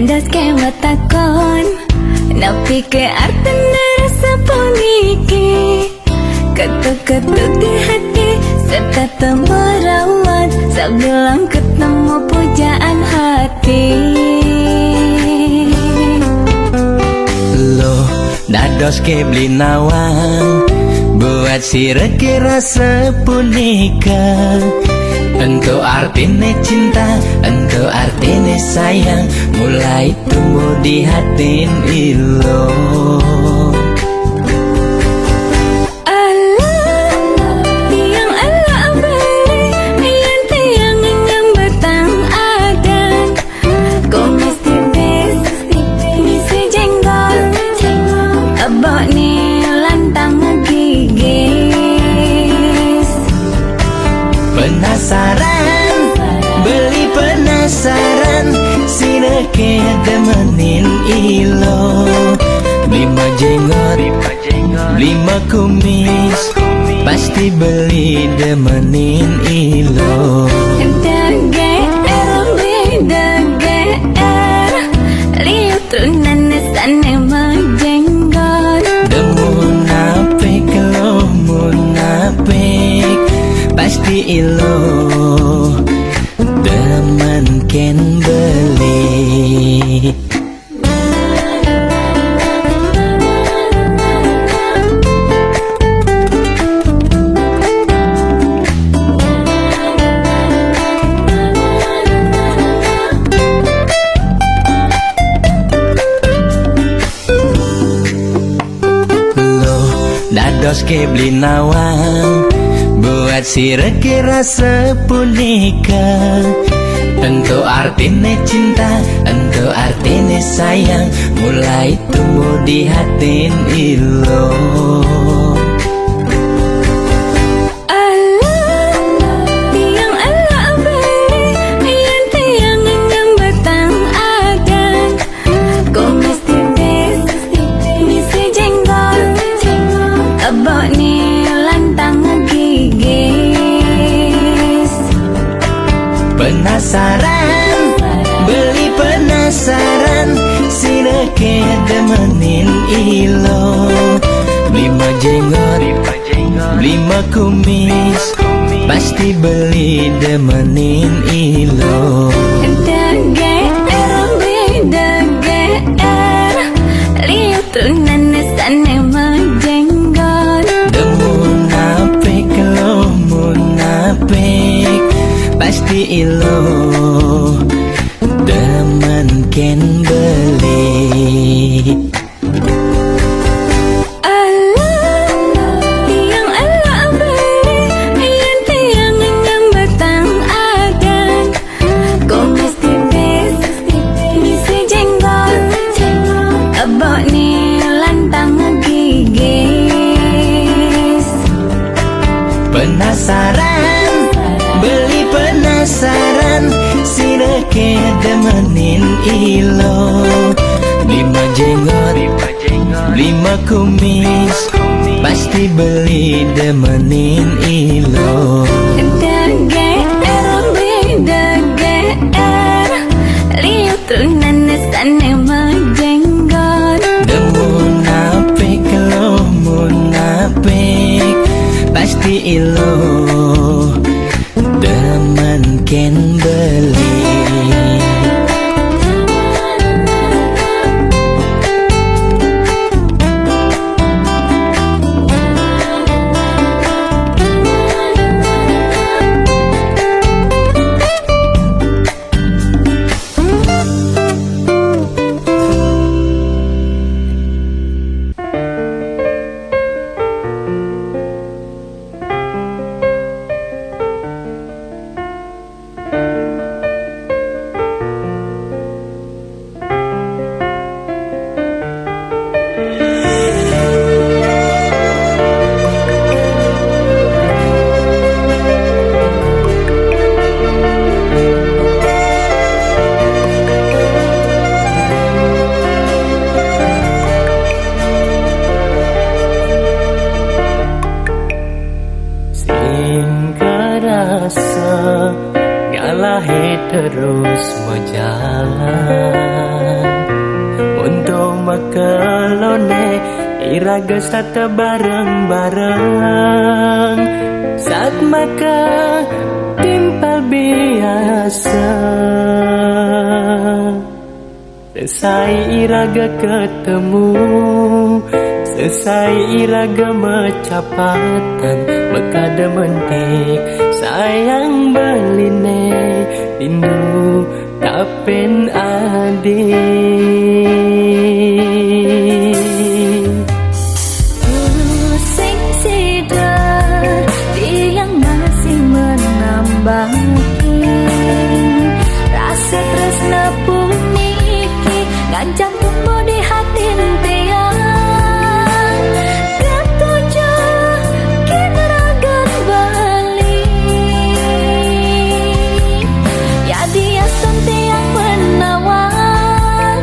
Kandas ke matakon napi ke artana rasa puniki ketuk-ketuk di hati serta temerawat sebilang ketemu pujaan hati. Lo dados ke beli nawang buat si reki rasa punika. Ento artine cinta, ento artine sayang, mulai tumbuh di hati ilo. Penasaran, beli penasaran, sineke demenin ilo. Lima jenggot, lima kumis, pasti beli demenin ilo. Lihat tunan sana majenggot. Demun apik lo munapik, pasti ilo demen ken beli. Lo dados ke beli nawang buat si reki rasa punika. Ento artine cinta, ento artine sayang, mulai tumbuh di hati ilo. Penasaran, beli penasaran, sineke demenin ilo. Lima jenggot, lima kumis, pasti beli demenin ilo. Lihat tunan sana majenggot. Demun apik lo munapik, pasti ilo demen ken beli. Penasaran, beli penasaran, sineke demenin ilo. Lima jenggot, lima kumis, pasti beli demenin ilo. Lihat tunan sana majenggot. Demun apik lo munapik, pasti ilo demen ken beli. Nyalahi terus berjalan untuk makelone iraga sata bareng-bareng saat maka timpal biasa. Selesai iraga ketemu, selesai iraga macapatan, bekada mentik sayang beline rindu kapen adik. Pusing sidar dia yang masih menambahki rasa tresna puniki ngancam tumbuh di hati tiang ketujuh kineragan balik ya dia tiang menawan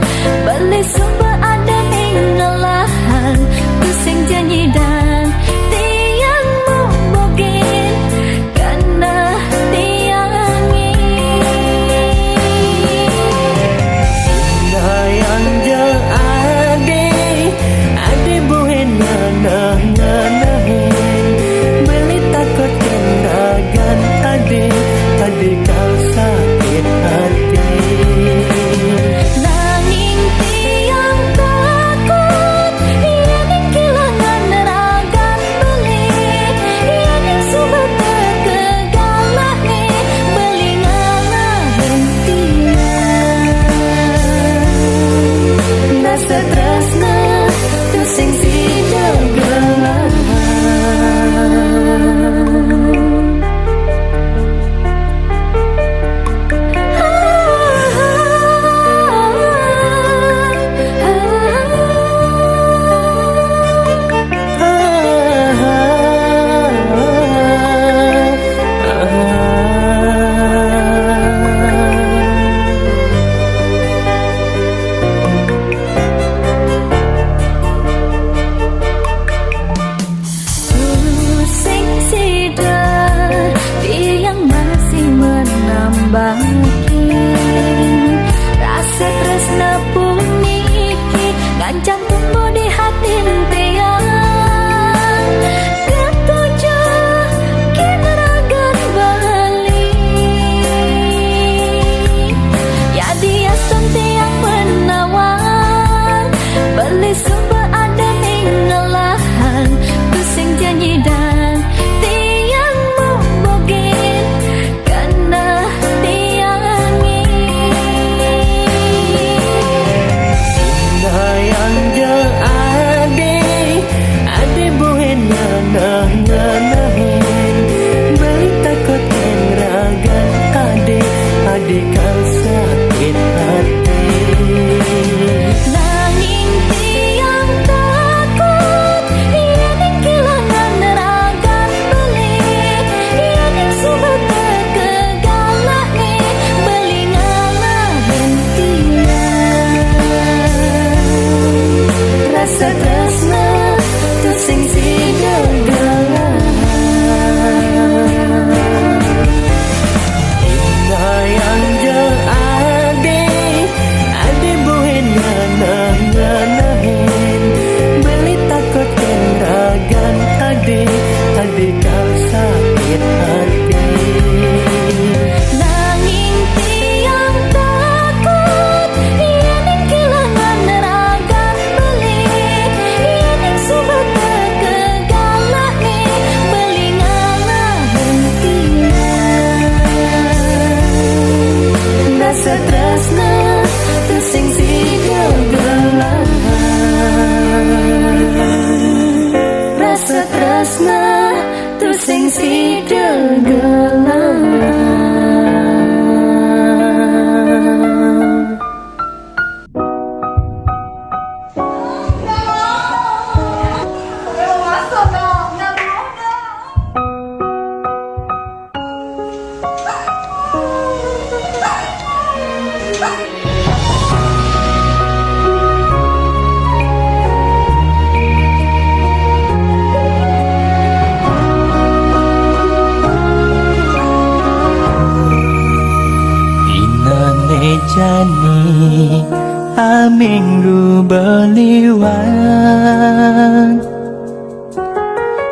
jani aminggu beliwan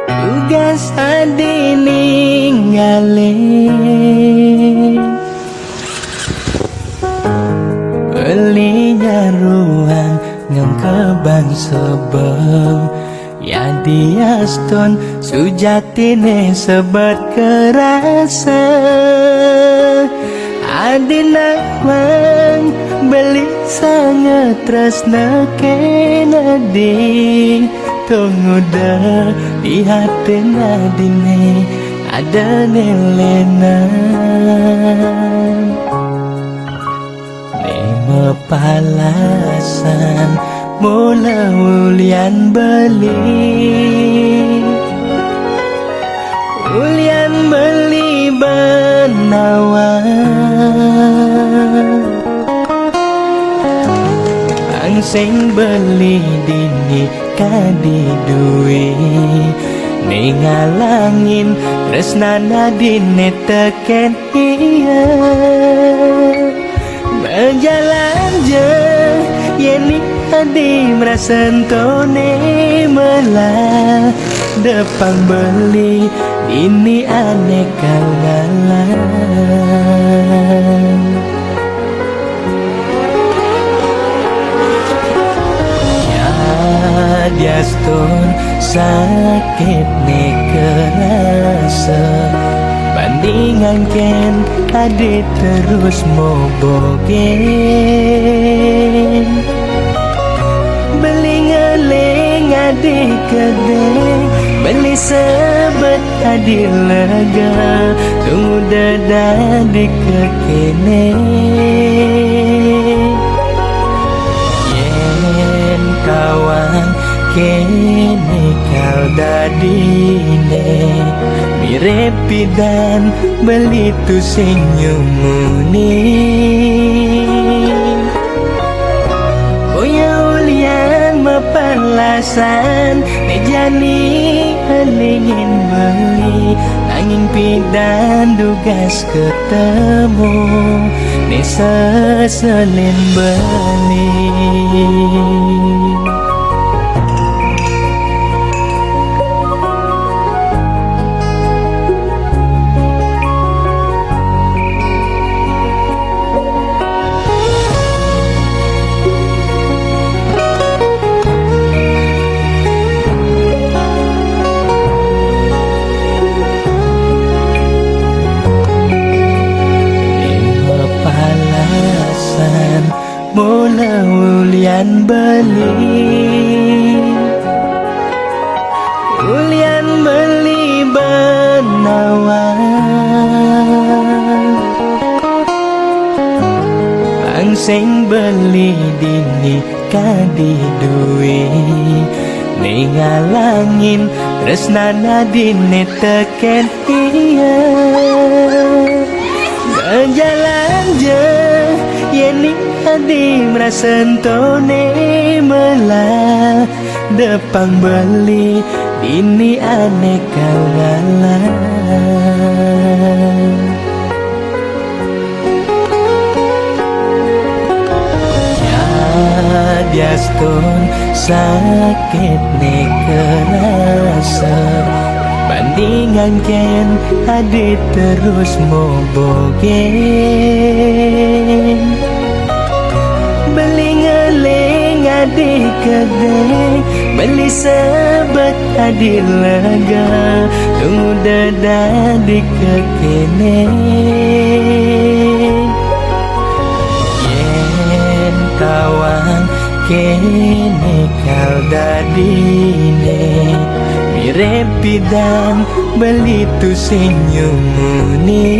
tugas adi ninggalin belinya ruang ngam kebang sebem ya diaston sujatine sebat kerasa adina mang beli sangat tresna kena di tunggu dah di hati nadine ada nelena lima palasan mula ulian beli benawan angseng beli dini kadi duwe ningalangin tresnana dine teken iya berjalan je yeni adi merasentone melah depang beli ini aneka ngalang ya diaston sakit nih kerasa bandingan ken adi terus mau bogen beli ngeleng adi kedeng beli sebet adi lega tunggu dada di kekene yen kawan kene kau dadine mirip pidan beli tu senyumuni boya ulian mapalasan nejani alingin beli nanging pidan dugas ketemu ne seselin beli mula ulian beli benawan angseng beli dini kadi duwe ningalangin tresnana dine teken iya berjalan je yeni adi merasentone melah depang beli dini aneka ngalang ya diaston sakit nih kerasa bandingan ken adi terus mau bogen beli ngeleng adi kedeng beli sebet adi lega tunggu dada di kekene yen kawan kene kau dadine mirip pidan beli tu senyumuni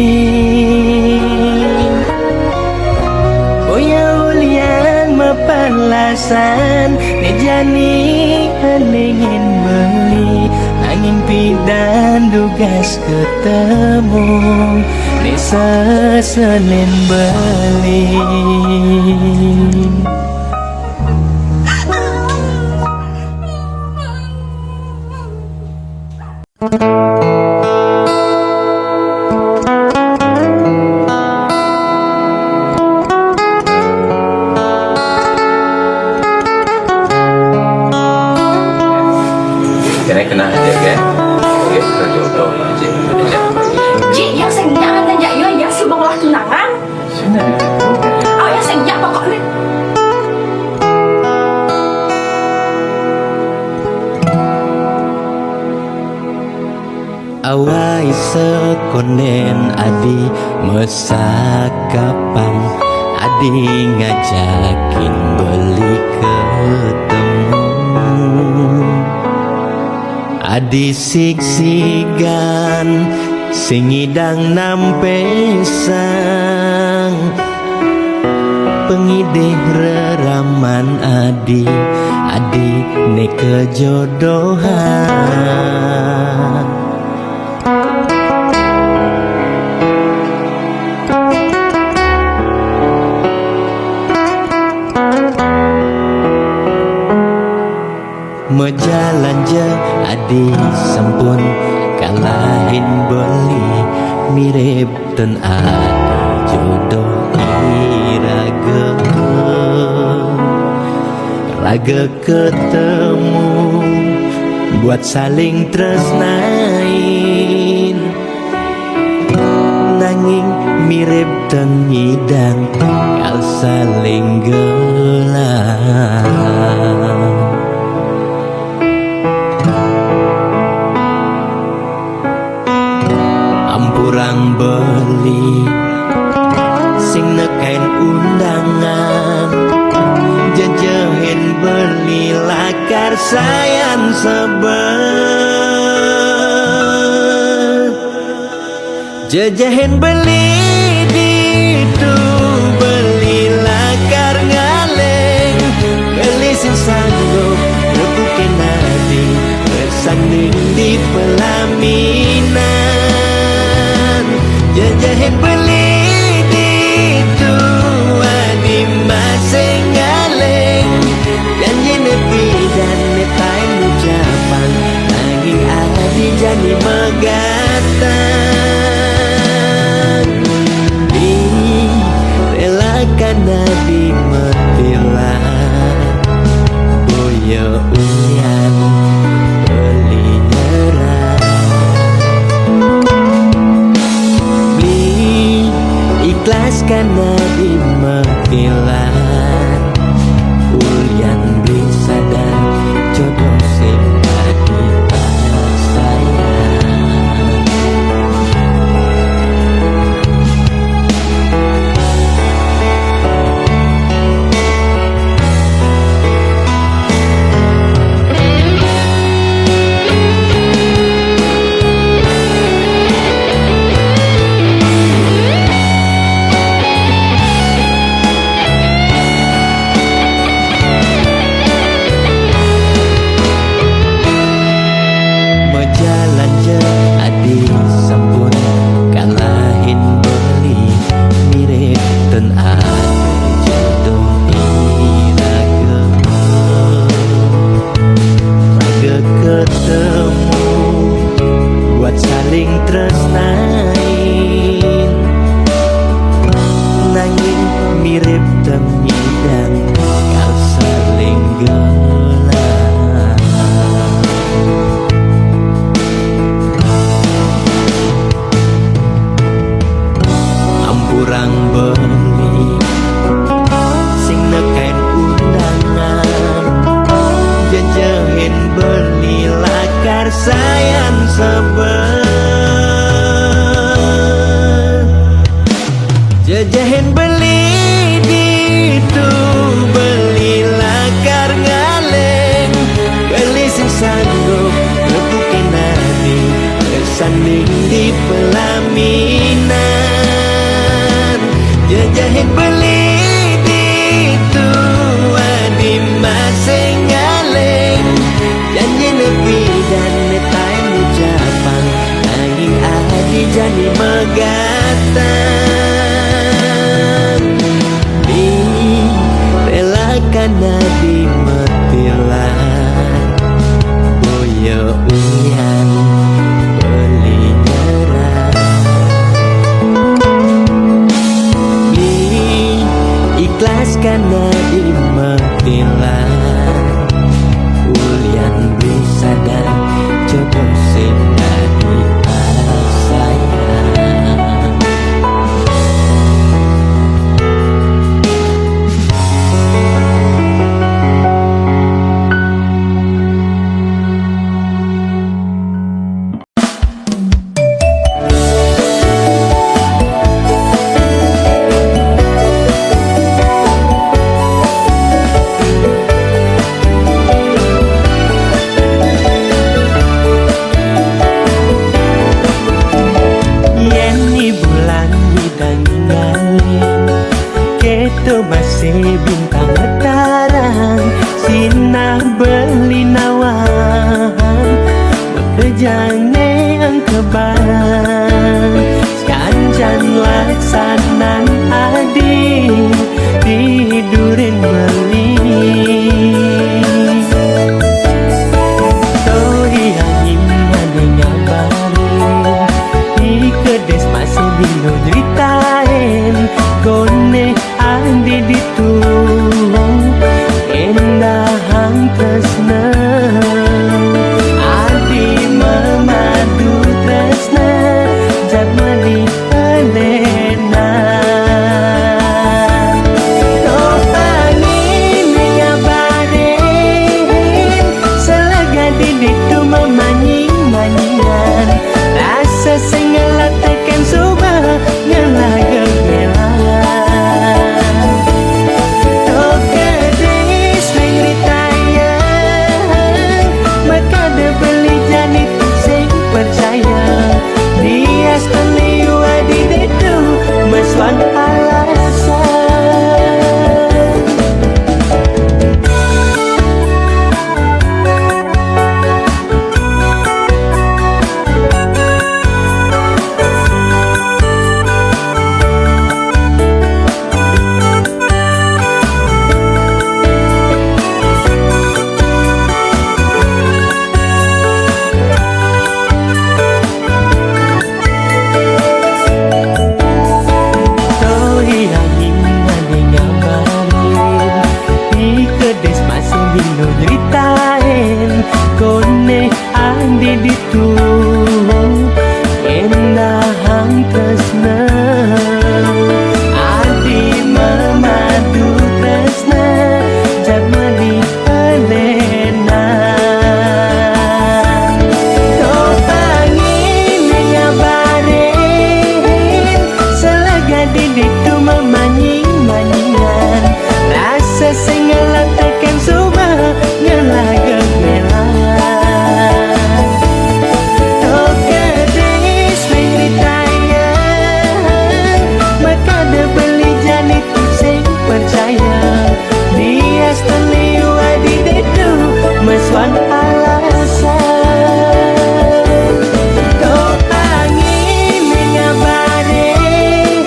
boya ulian mapalasan nejani alingin beli nanging pidan dugas ketemu ne seselin beli sekonden adi mesak kapang, adi ngajakin beli ketemu, adi siksigan singidang nampesang, pengidih reraman adi ne kejodohan. Mejalan je adi sempun kalahin beli, mirip ten adi jodoh raga ketemu buat saling tresnain, nanging mirip ten ngidang kal saling gelang. Ampurang beli sing nekain undangan, jajahin beli lakar sayan sebel, jajahin beli ditu beli lakar ngaleng, beli sing sanggup rebukin hati bersanding di pelaminan, jajahin beli ditu adi masing ngaleng, janji nepi dan netain ucapan, nanging adi jadi megatan, relakan adi metilan, boyo uyan beli nyerah, ikhlaskan adi metilan, ulian beli sadar jodoh sing adi sayang. Mejalan je adi sempun kalahin beli, mirip ten adi jodoh raga ketemu buat saling tresnain, nanging mirip ten ngidang kal saling gelang. Ampurang beli sing nekain undangan, jajahin beli lakar sayan sebel, jajahin beli ditu beli lakar ngaleng, beli sing sanggup rebukin hati bersanding di pelaminan, jajahin beli ditu adi masing ngaleng, janji nepi dan netain ucapan, nanging adi jadi megatan, relakan adi metilan, boyo uyan beli nyerah, ikhlaskan adi metilan, ulian beli sadar jodoh sing adi sayang. sanan adi tidurin beli Tori angin ada ngabarin di kedes masih bingung ceritain gone andi ditu endah hang tresna adi memadu tresna jamani elena topangin ngabarin selaga diditu memanying-manyingan rasa sengela tekan subah ngelaga Meswan alasan ceritain kone andi ditu endah hang tresna adi memadu tresna jamani elena topangin ngabarin selaga diditu memanying-manyingan rasa sengela tekan subah ngelaga melan tokedes meritayang maka ada beli jani sing percaya dia steliwa di dedu meswan alasan topangin ngabarin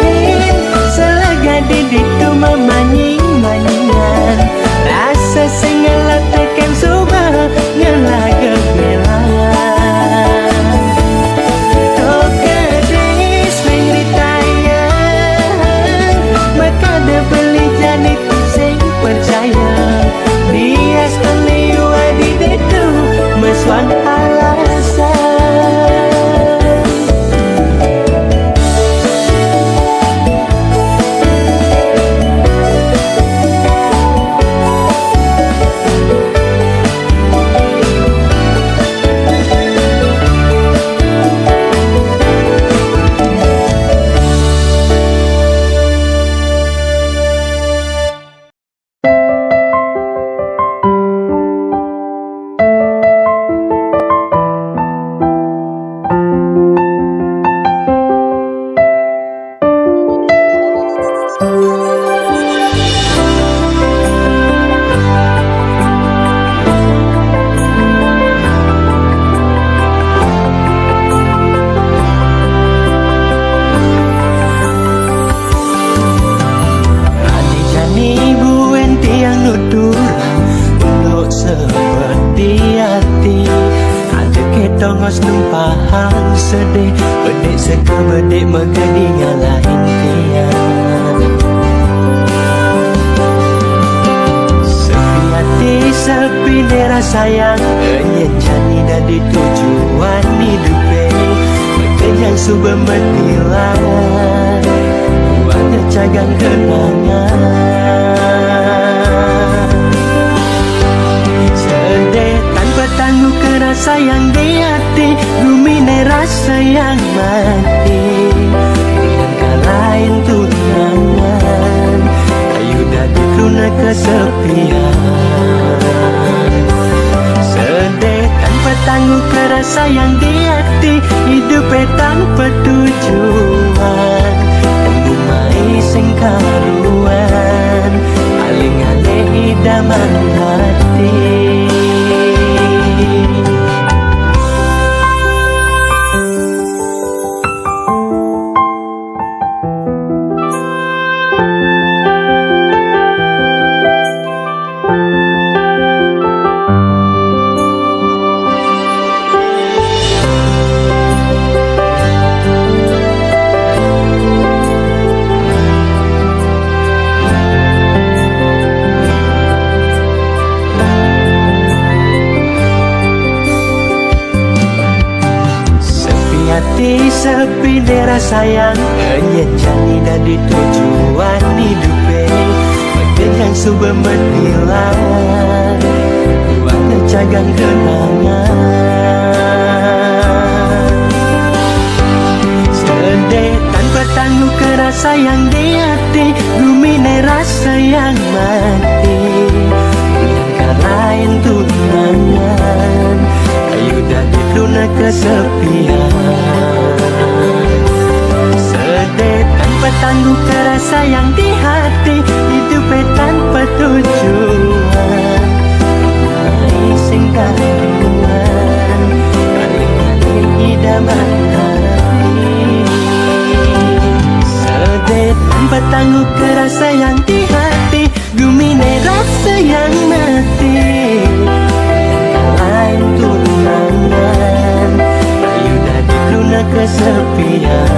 selaga di dedu memanying-manyingan rasa sengela tekan subah ngelaga melan tokedes meritayang maka ada beli jani sing percaya dia steliwa di dedu meswan alasan tongos numpahang sedih bedik seka bedik megadi ngalahin tiang sepi hati sepi dera sayang enyen jani dan di tujuan hidupe mekenyang subah metilan buatnya cagang kenangan sedih tanpa tangguh kena sayang di hati rumine rasa yang mati dengan kalahin tunangan kayu dadu luna kesepian sedih tanpa tangguh kena sayang di hati hidupnya tanpa tujuan temu mai sing karuan aling-aling idaman hati Bidera sayang Yen jani dari tujuan hidupe Bagian yang sudah berbilang Buatnya cagang kenangan Sedih tanpa tangguh kerasa yang di hati Gumine rasa yang mati Bulan lain tunangan Ayu dari luna kesepian Sedih tanpa tangguh kerasa yang di hati Hidupnya tanpa tujuan Sing karuan Kali-kali idaman hati Sedih tanpa tangguh kerasa yang di hati Gumine rasa yang mati Lain tunangan Ayu dari luna kesepian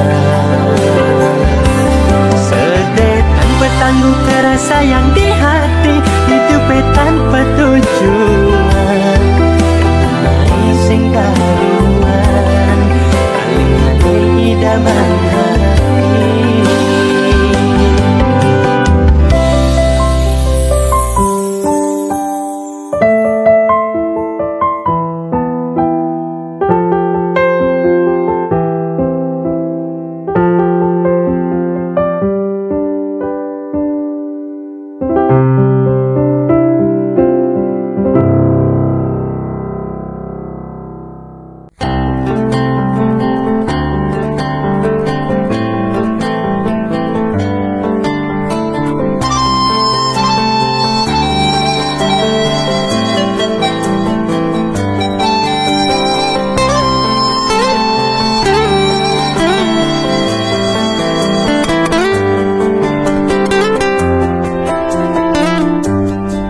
Sedih tanpa tangguh kerasa yang di hati Hidupnya tanpa tujuan Sing karuan Kali-kali idaman hati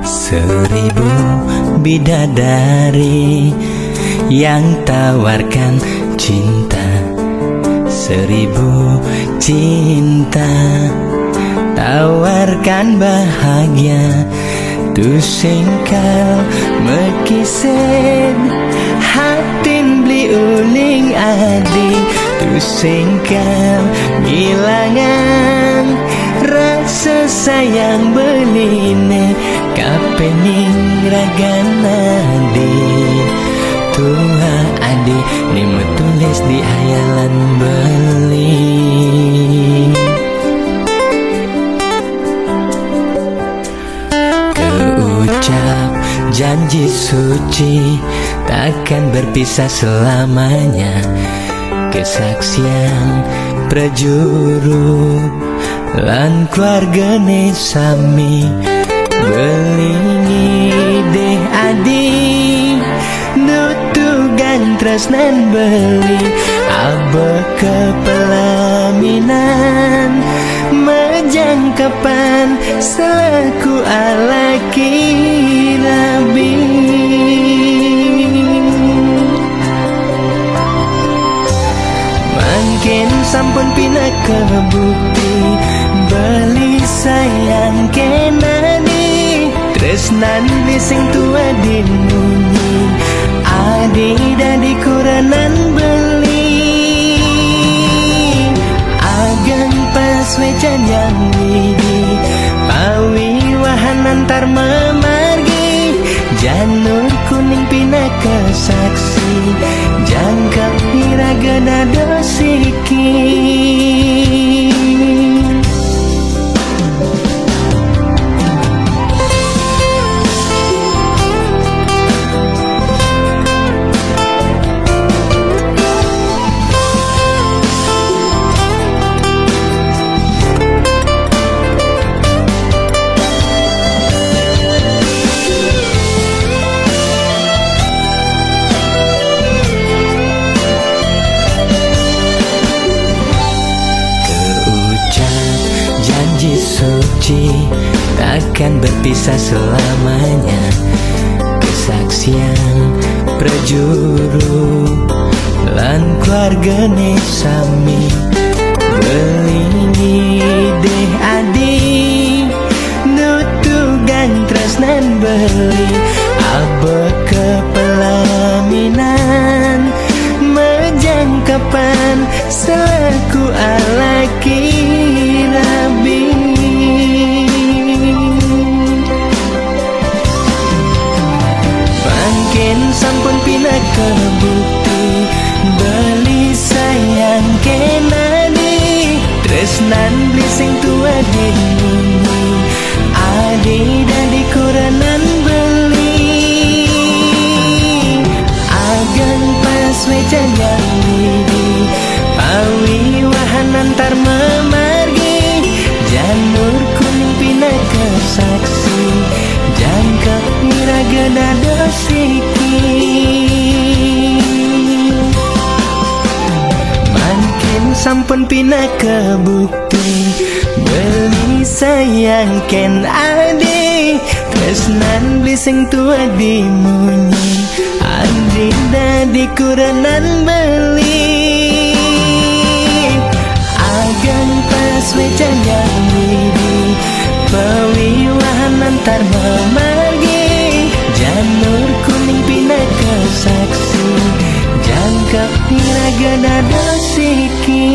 Seribu bidadari yang tawarkan cinta Seribu cinta tawarkan bahagia Tu singkal mekisen hatin beli uling adi Tu singkal ngilangan rasa sayang beline Kapening ragana di Tua adi Nima tulis di hayalan beli Keucap janji suci Takkan berpisah selamanya Kesaksian prajuru Lan keluargane sami Belingi deh adi Nutugan tresnan beli Abe kepelaminan Majangkapan selaku alaki rabi Mungkin sampun pina kebukti Beli sayang kenani Tresnan sing tua dimunyi Adi dadi kuranan beli Agang pas wecan yang widi Pawi wahan antar memargi Janur kuning pina kesaksi Jangka hiragana dosiki suci takkan berpisah selamanya Kesaksian prajuru lan keluargane sami Belingi deh adi Nutugan tresnan beli Abe kepelaminan Majangkapan selaku tresnan beli sing tua dimunyi ade dadi kuranan beli agan pas wejan yang widi pawi wahan antar memargi janur kuning pindah ke saksi jangkap miraga dado siki makin sampun pindah ke bukti beli sayang ken ade tresnan beli sing tua dimunyi ade dadi kuranan beli agan pas wejan yang widi pewiwahan antar memargi janur kuning pindah ke saksi jangkap niraga dado siki.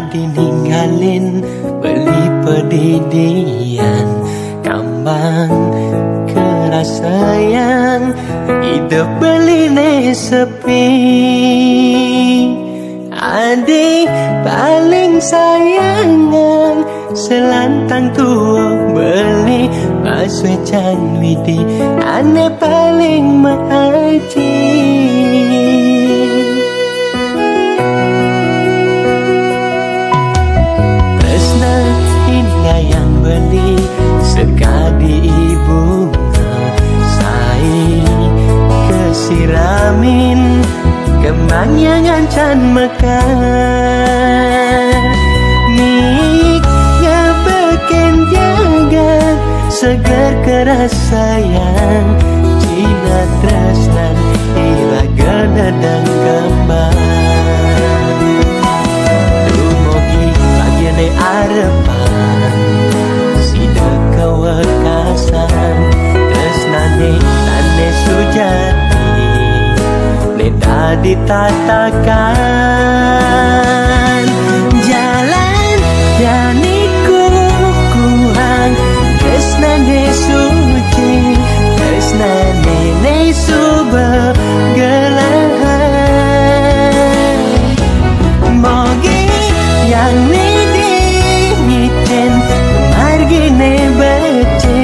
Dininggalin beli pedidian kambang kerasayang hidup beli sepi adik paling sayangan selantang tua beli pas wecan widi ane paling mengaji yang beli sekadi bunga sai kesiramin kembang yang ancan mekar nik ngabeken jaga segar keras sayang cina tresnan ilaga dadang kembang dumugi bagiane arepan kewekasan tresnane tane sujati neda ditatakan jalan yaniku kuang tresnane suci tresnane ne suba gelahan mogi yang nidingiten margine bece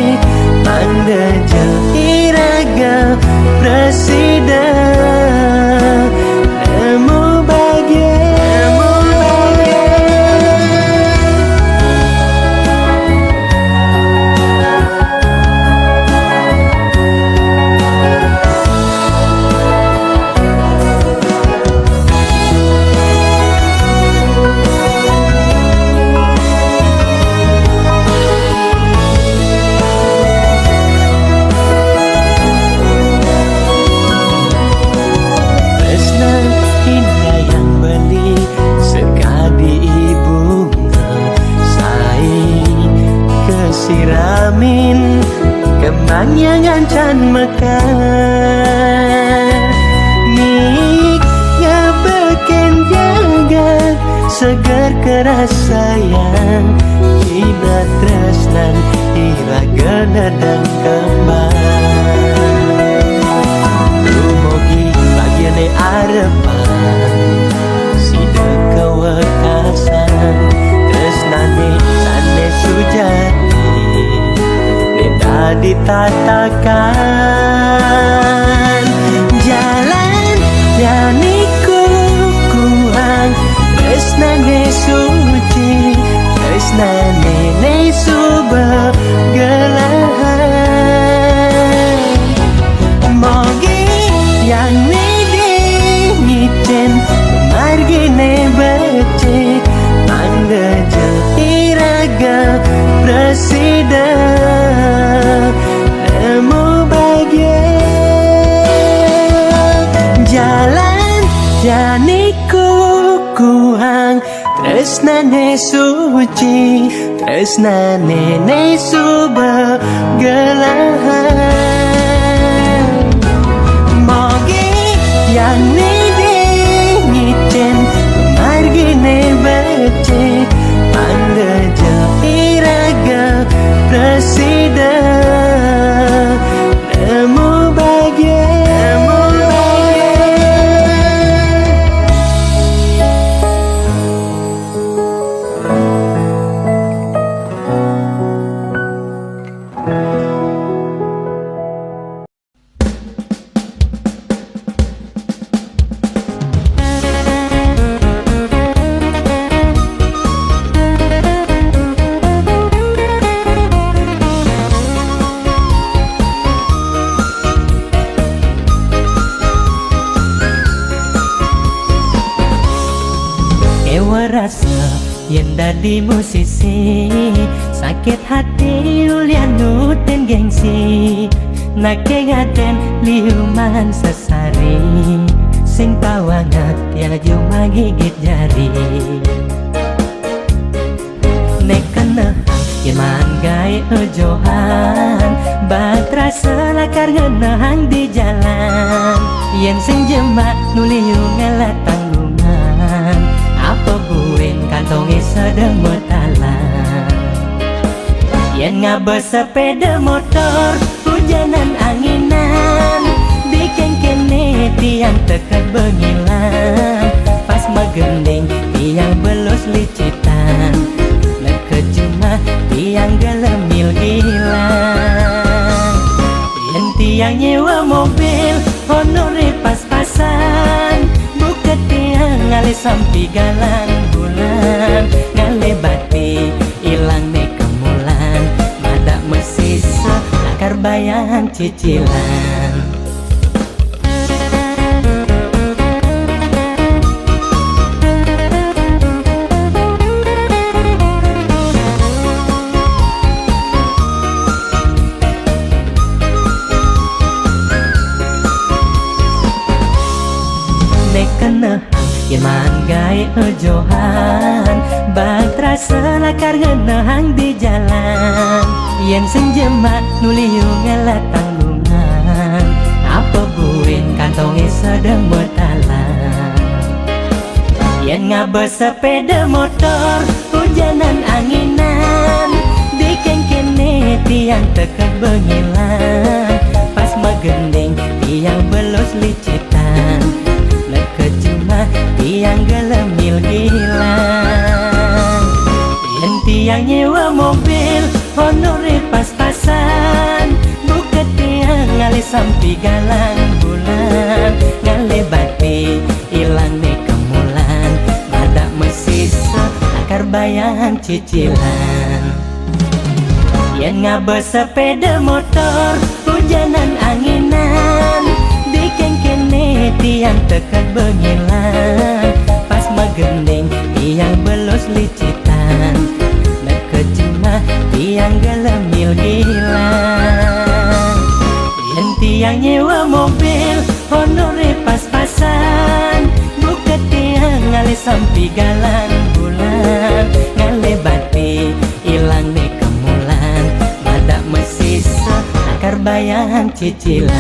panda iraga presiden nemu bagian siramin kembang yang ancan mekar nik ngabeken jaga segar keras sayang cina tresnan iraga dadang kembang dumugi bagiane arepan sida kewekasan tresnane tane sujati neda ditatakan jalan yaniku kuang tresnane suci tresnane ne suba gelahan mogi yang nidingiten margine bece panda iraga presiden nemu bagian Tresnaniku kuhang, tresnane suci, tresnane nesu begelahan. Mogi yang nide nyicen, margine becek, anda iraga presiden, nemu bahagia. Rasa yang dadi musisi, sakit hati ulian nuten gengsi, nake ngaten liuman sesari, sing pawangat tiaju magigit jari. Nekena yaman gai ojohan, batra selakar ngenahang di jalan, yen sing jemak nuliu ngalat tanggungan, apa buin kantongi sedang bertalan. Yang ngabes sepeda motor, hujanan anginan, bikin kene tiang tekan bengilan, pas megending tiang belus licitan, nekejumah tiang gelemil gilang. Yang tiang nyewa mobil, honore pas-pasan, buka tiang ngale sampai galang bulan, ngale bati ilang ne kemulan, madak mesisa akar bayan cicilan. Yaman gai ojohan, batra selakar ngenahang di jalan, yen senjemak nuliu ngalat tanggungan, apa buin kantongi sedang bertalan. Yen ngabes sepeda motor, hujanan anginan, bikin kene tiang tekan bengilan, pas megending tiang belus licitan, nekejumah tiang gelemil gilang. Yen tiang nyewa mobil, honore pas-pasan, buka tiang ngale sampai galang bulan, ngale bati ilang ne kemulan, madak mesisa akar bayan cicilan. Yen ngabes sepeda motor, hujanan anginan, bikin kene tiang tekan bengilan, pas megending tiang belus licitan, nekejumah tiang gelemil gilang. Yen tiang nyewa mobil, honore pas-pasan, buka tiang ngale sampai galang bulan, ngale bati ilang ne kemulan, madak mesisa akar bayan cicilan.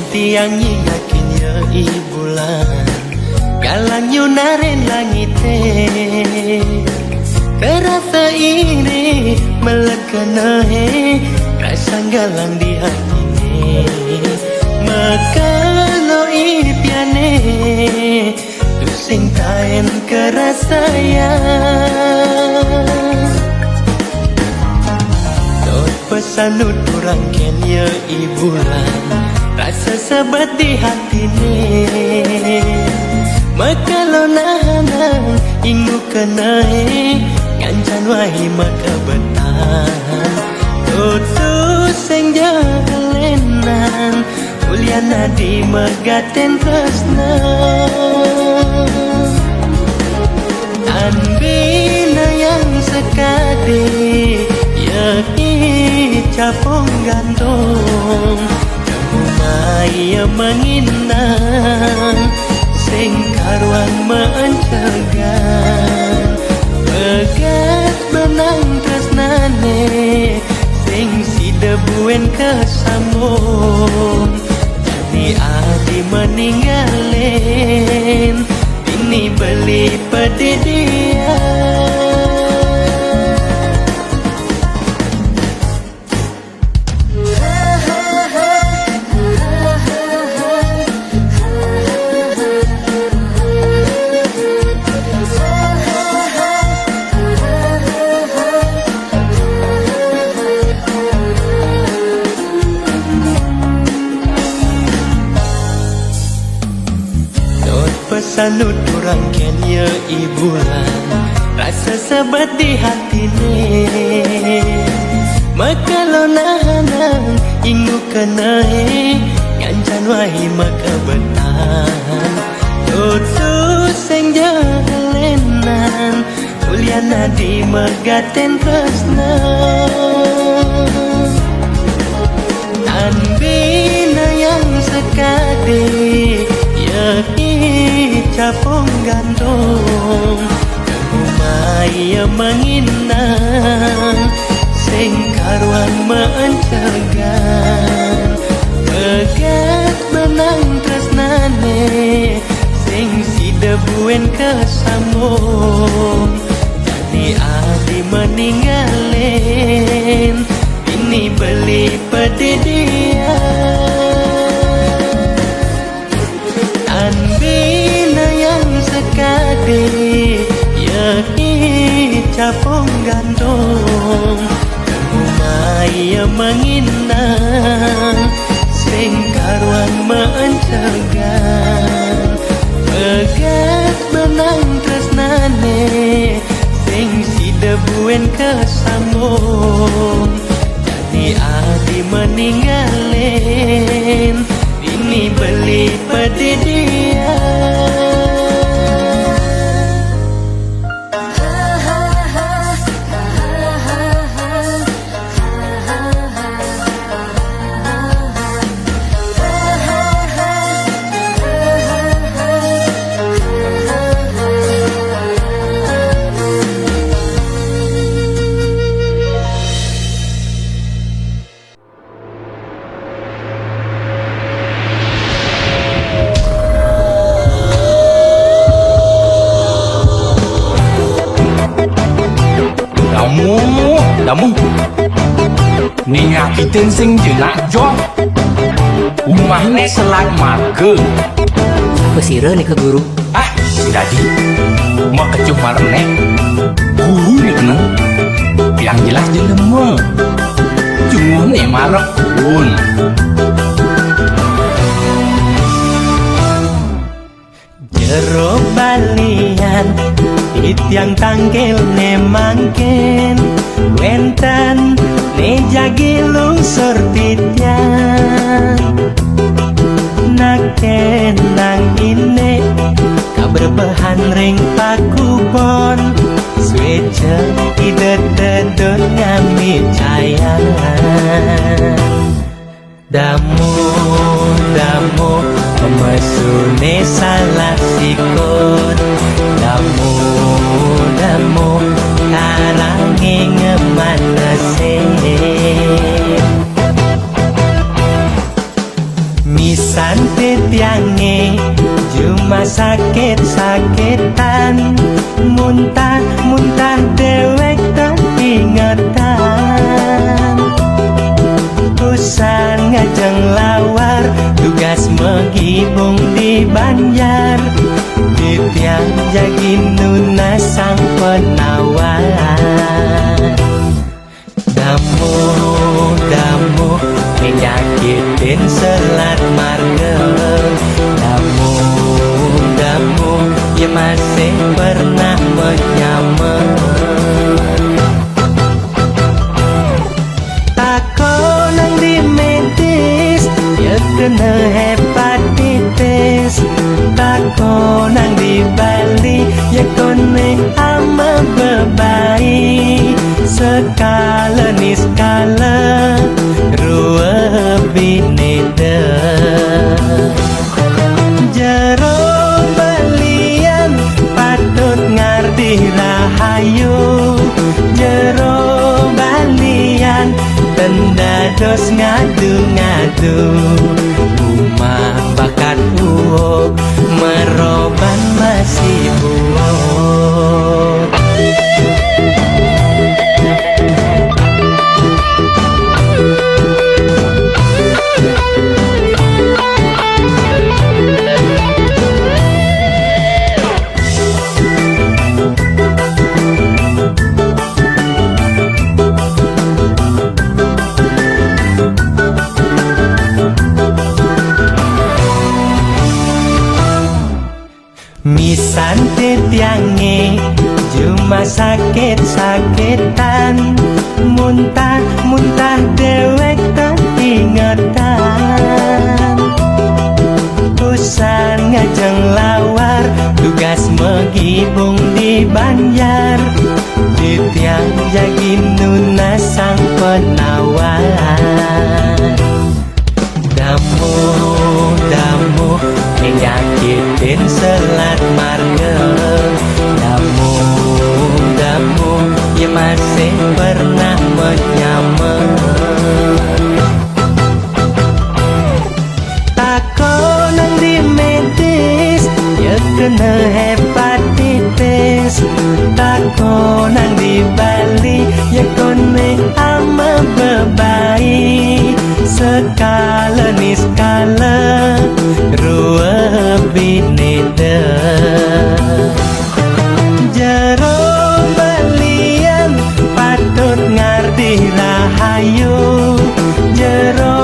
tiang yakin ya ibulan, kala sang yunaren langite kerasa ini melekenahe rasa galang di hati maka lo ipiane tusing kain kerasa ya tot pesan uturang kenya ibulan rasa sabat di hati maka lo nahanang ingu kenae kancan wahi maka betahan tutus sing jalenan uliana di megaten tresna anbina yang sekade yaki capong gantong maya menginang sing karuan mencegan pegat benang tresnane sing si debuen kesambung jadi adi meninggalin ini beli pededian pesan uturang kenya ibulan rasa sabat di hati maka lo nahanang ingu kenae kancan wahi maka betahan tutus sing jalenan uliana di megaten tresna anbina yang sekade yaki capong gantong maya menginang sing karuan mencegan pegat benang tresnane sing si debuen kesambung jadi adi meninggalin ini beli pededian anbina yang sekade yaki capong gantong maya menginang sing karuan mencegan pegat benang tresnane sing si debuen kesambung jadi adi meninggalin ini beli pededian Damu ni ngakitin sing jenak jok umahne selak marga Pesira nih ke guru si dadi mau kecup marne guru nih keneng yang jelas jelema cuma nih marek pun jero balian yang tangkil ne mangkin wenten ne jagi lungsur titian naken nang ine kaberbahan ring pakubon swece idededon ngami cayangan damu mesune salah sikut damu karangi ngemanese misan titiange cuma sakit sakitan muntah dewek tak ingetan usan ngajeng lawar tugas menggibung di Banjar di tiang jagin nuna sang penawar damu penyakitin selat margeng damu ya masih pernah menyamar takonang di medis ya kena hepatitis takonang di Bali ya kone ama bebai sekala niskala rua bineda jero balian patut ngardi rahayu jero balian tendados ngadu-ngadu umah bakat uok meroban masih buok misan tiange cuma sakitan muntah dewek tak ingetan usan ngajeng lawar tugas menggibung di Banjar di tiang jagin nuna sang penawar damu penyakitin selat margeng damu ya masih pernah menyamar takonang di medis ya kena hepatitis takonang di Bali ya kone ama bebai sekala niskala rua bineda jero balian patut ngardi rahayu jero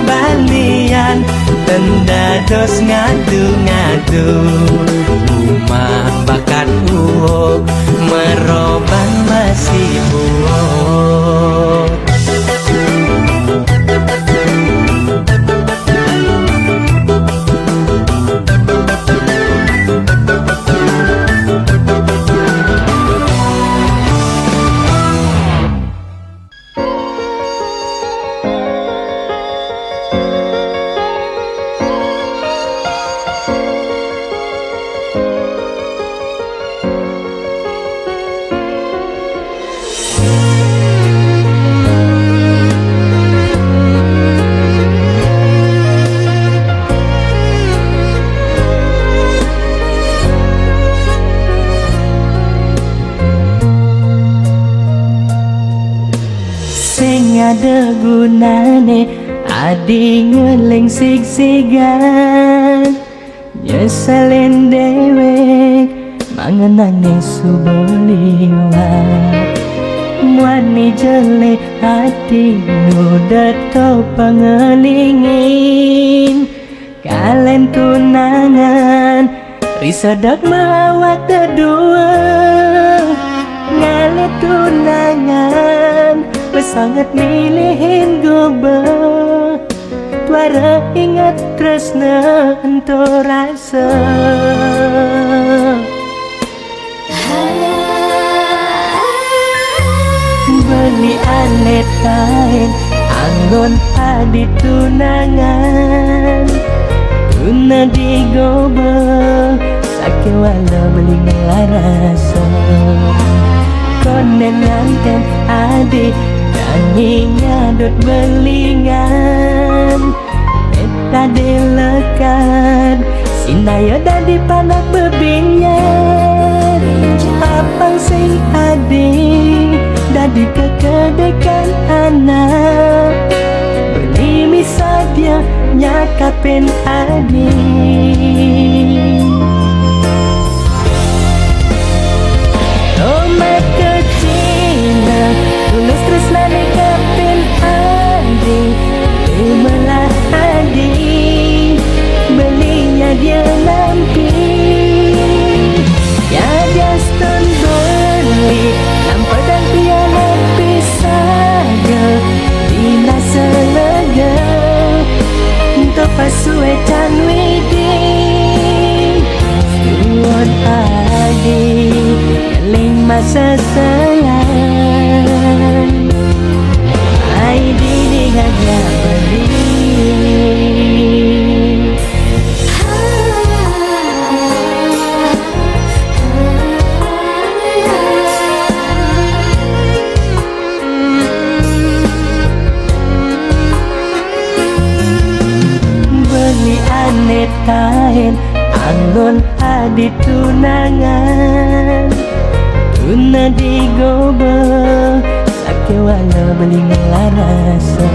balian tendados ngadu-ngadu umah bakat uok meroban masih buok ada gunane adi ngeling sig-sigan nyeselin dewek mangenane subeliwan wani jele hati nudato pangelingin kalen tunangan risadak mawat kedua ngale tunangan sangat milihin goba tuara ingat tresna ento rasa beli aneh kain anggon adi tunangan tuna di goba sakit wala beli ngarasa konen nganten adi nyadot belingan eta dilekat Sinayo dadi panak bebinyan Apang sing adi dadi kekedekan anak Beli misadya nyakapin adi Tomat ke Cina tulus tresna nyakapin adi Bemelah adi belinya dia nampi Ya Justin beli tanpa dan piala pisaga Dina selega Untuk pasue can widi Tuan adi Keling masa sayang Ai didi gagah beri Kain anggon adi tunangan Tuna digobe Sake wala beli ngelarasa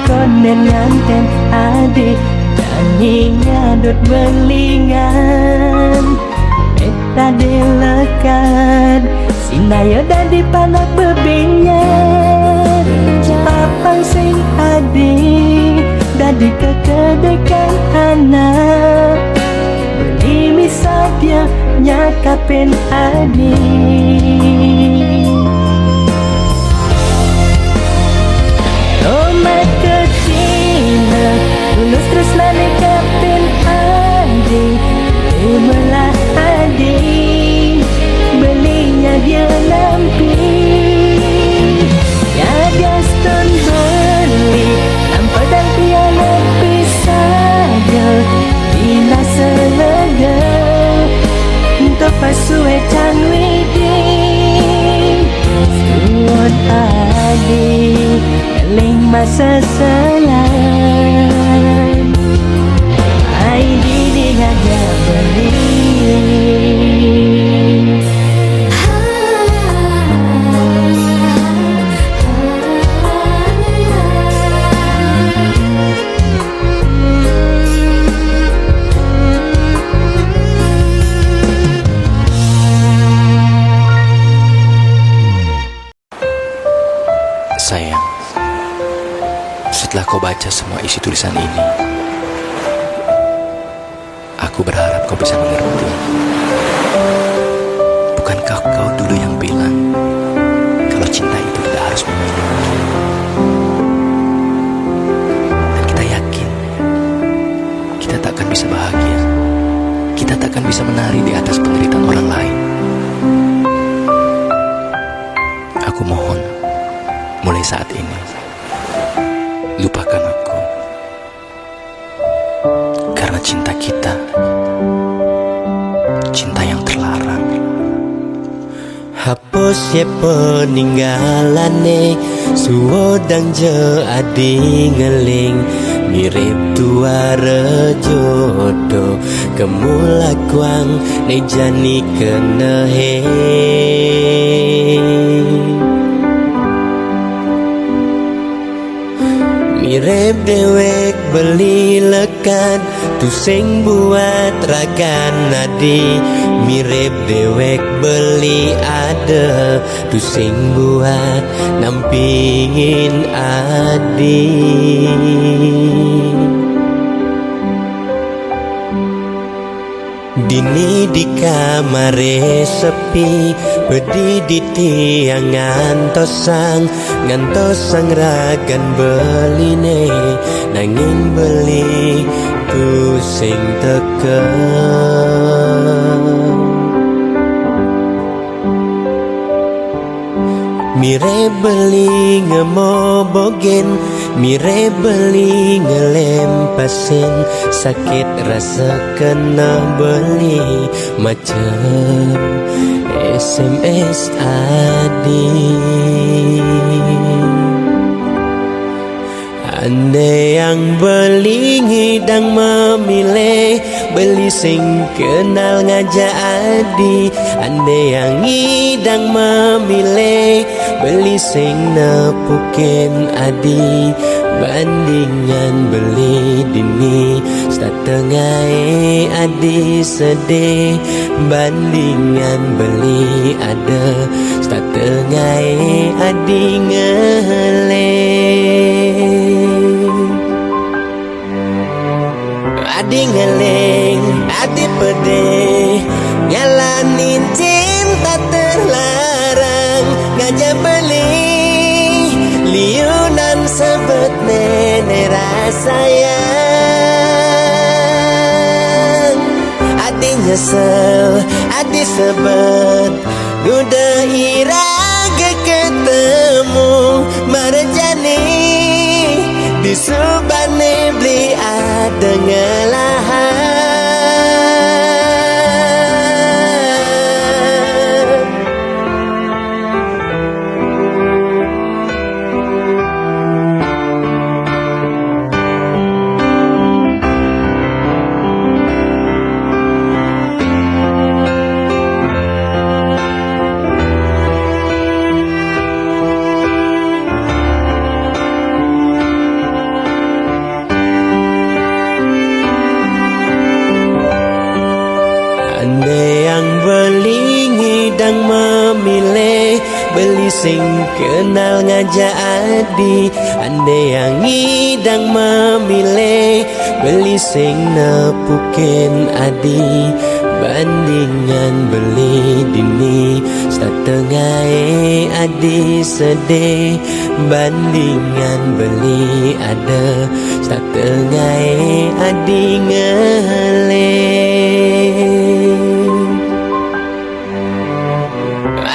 Konen nganten adi Nyanyi ngadut belingan Eta dilekan Sinayo dadi panak bebinyan Apang sing adi Dadi kekedekan anak Beli misadya nyakapin adi Tomat ke Cina tulus tresna nyakapin adi Bemelah adi belinya dia nampi Ya Justin beli tanpa dan piala pisaga Dina selega Untuk pasue can widi Tuan adi Keling masa sayang Ai didi gagah beri Sayang, setelah kau baca semua isi tulisan ini, aku berharap kau bisa mengerti. Bukankah kau dulu yang bilang kalau cinta itu tidak harus memilih? Dan kita yakin kita tak akan bisa bahagia, kita tak akan bisa menari di atas penderitaan orang lain. Aku mohon, mulai saat ini, lupakan aku. Karena cinta kita, cinta yang terlarang. Hapus ye peninggalane Suwodang je adi ngeling Mirip tuara jodoh Kemulakwang nejani kenehe Mirip dewek beli lekat Tu sing buat ragan nadi Mirip dewek beli ada Tu sing buat nampingin adi Dini di kamare sepi Bedi di tiang Ngantosang ragan beline Nanging beli ku sing teken Mire beli ngemobogen Mire beli ngelempasin Sakit rasa kena beli Macam SMS adi Andai yang beli ngidang memilih, beli sing kenal ngajak adi. Andai yang ngidang memilih, beli sing nepukin adi. Bandingan beli dini, setengah adi sedih. Bandingan beli ada, setengah adi ngeleng. Adi ngeleng, adi pedih, ngalanin cinta terlarang. Ngajak beli liunan sebet nenek rasayang. Adi nyesel, adi sebet, udah iraga ketemu marjani. Di subane beli ada ngelahan. Beli sing kenal ngajak adi. Andai yang ngidang memilih, beli sing nepukin adi. Bandingan beli dini, setengah adi sedih. Bandingan beli ada, setengah adi ngeleng.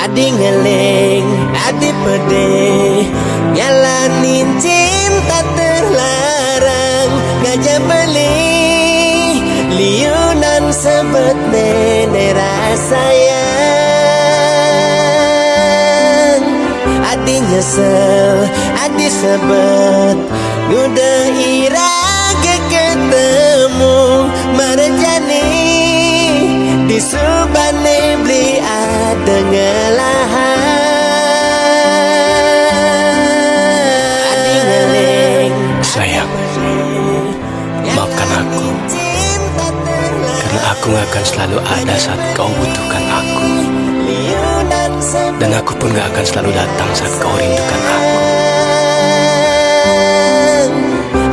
Adi ngeleng, adi pedih, ngalanin cinta terlarang. Ngajak beli liunan sebet nenek rasayang. Adi nyesel, adi sebet, udah iraga ketemu marjani. Di subane beli ada ngelahan. Adi ngeleng, Sayang, maafkan aku, karena aku gak akan selalu ada saat kau butuhkan aku. Dan aku pun gak akan selalu datang saat kau rindukan aku.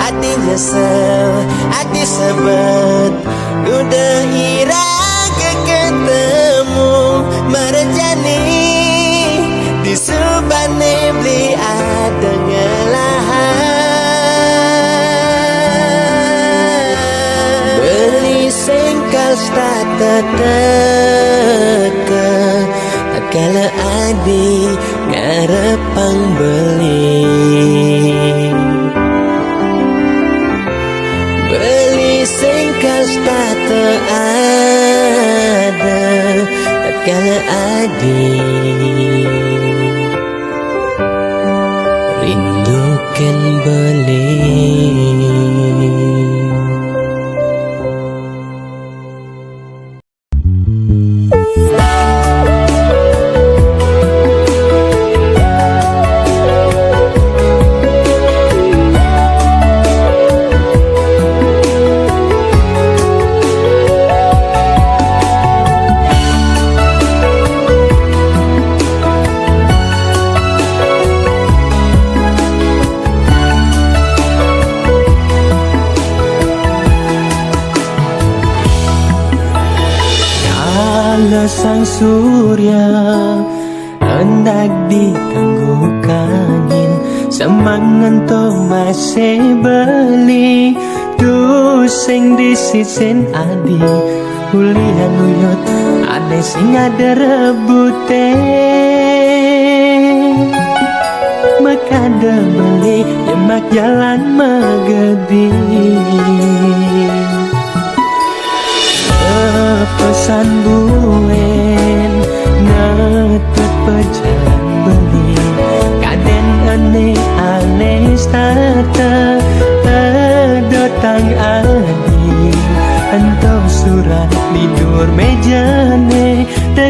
Adi nyesel, adi sebet, udah iraga ketemu marjani. Di subane beli ada ngelahan. Beli sengkal stata teka, tatkala adi ngarepang beli. Beli sengkal stata ada, tatkala adi rindukan beli. Sang surya hendak ditangguhkanin, semangan to masih beli. Dusing disisin adi, kuliah nuyut ada sing ada rebute. Maka ada beli yemak jalan megedi. Pesan buen netep pejalan beli, kaden ane ane stata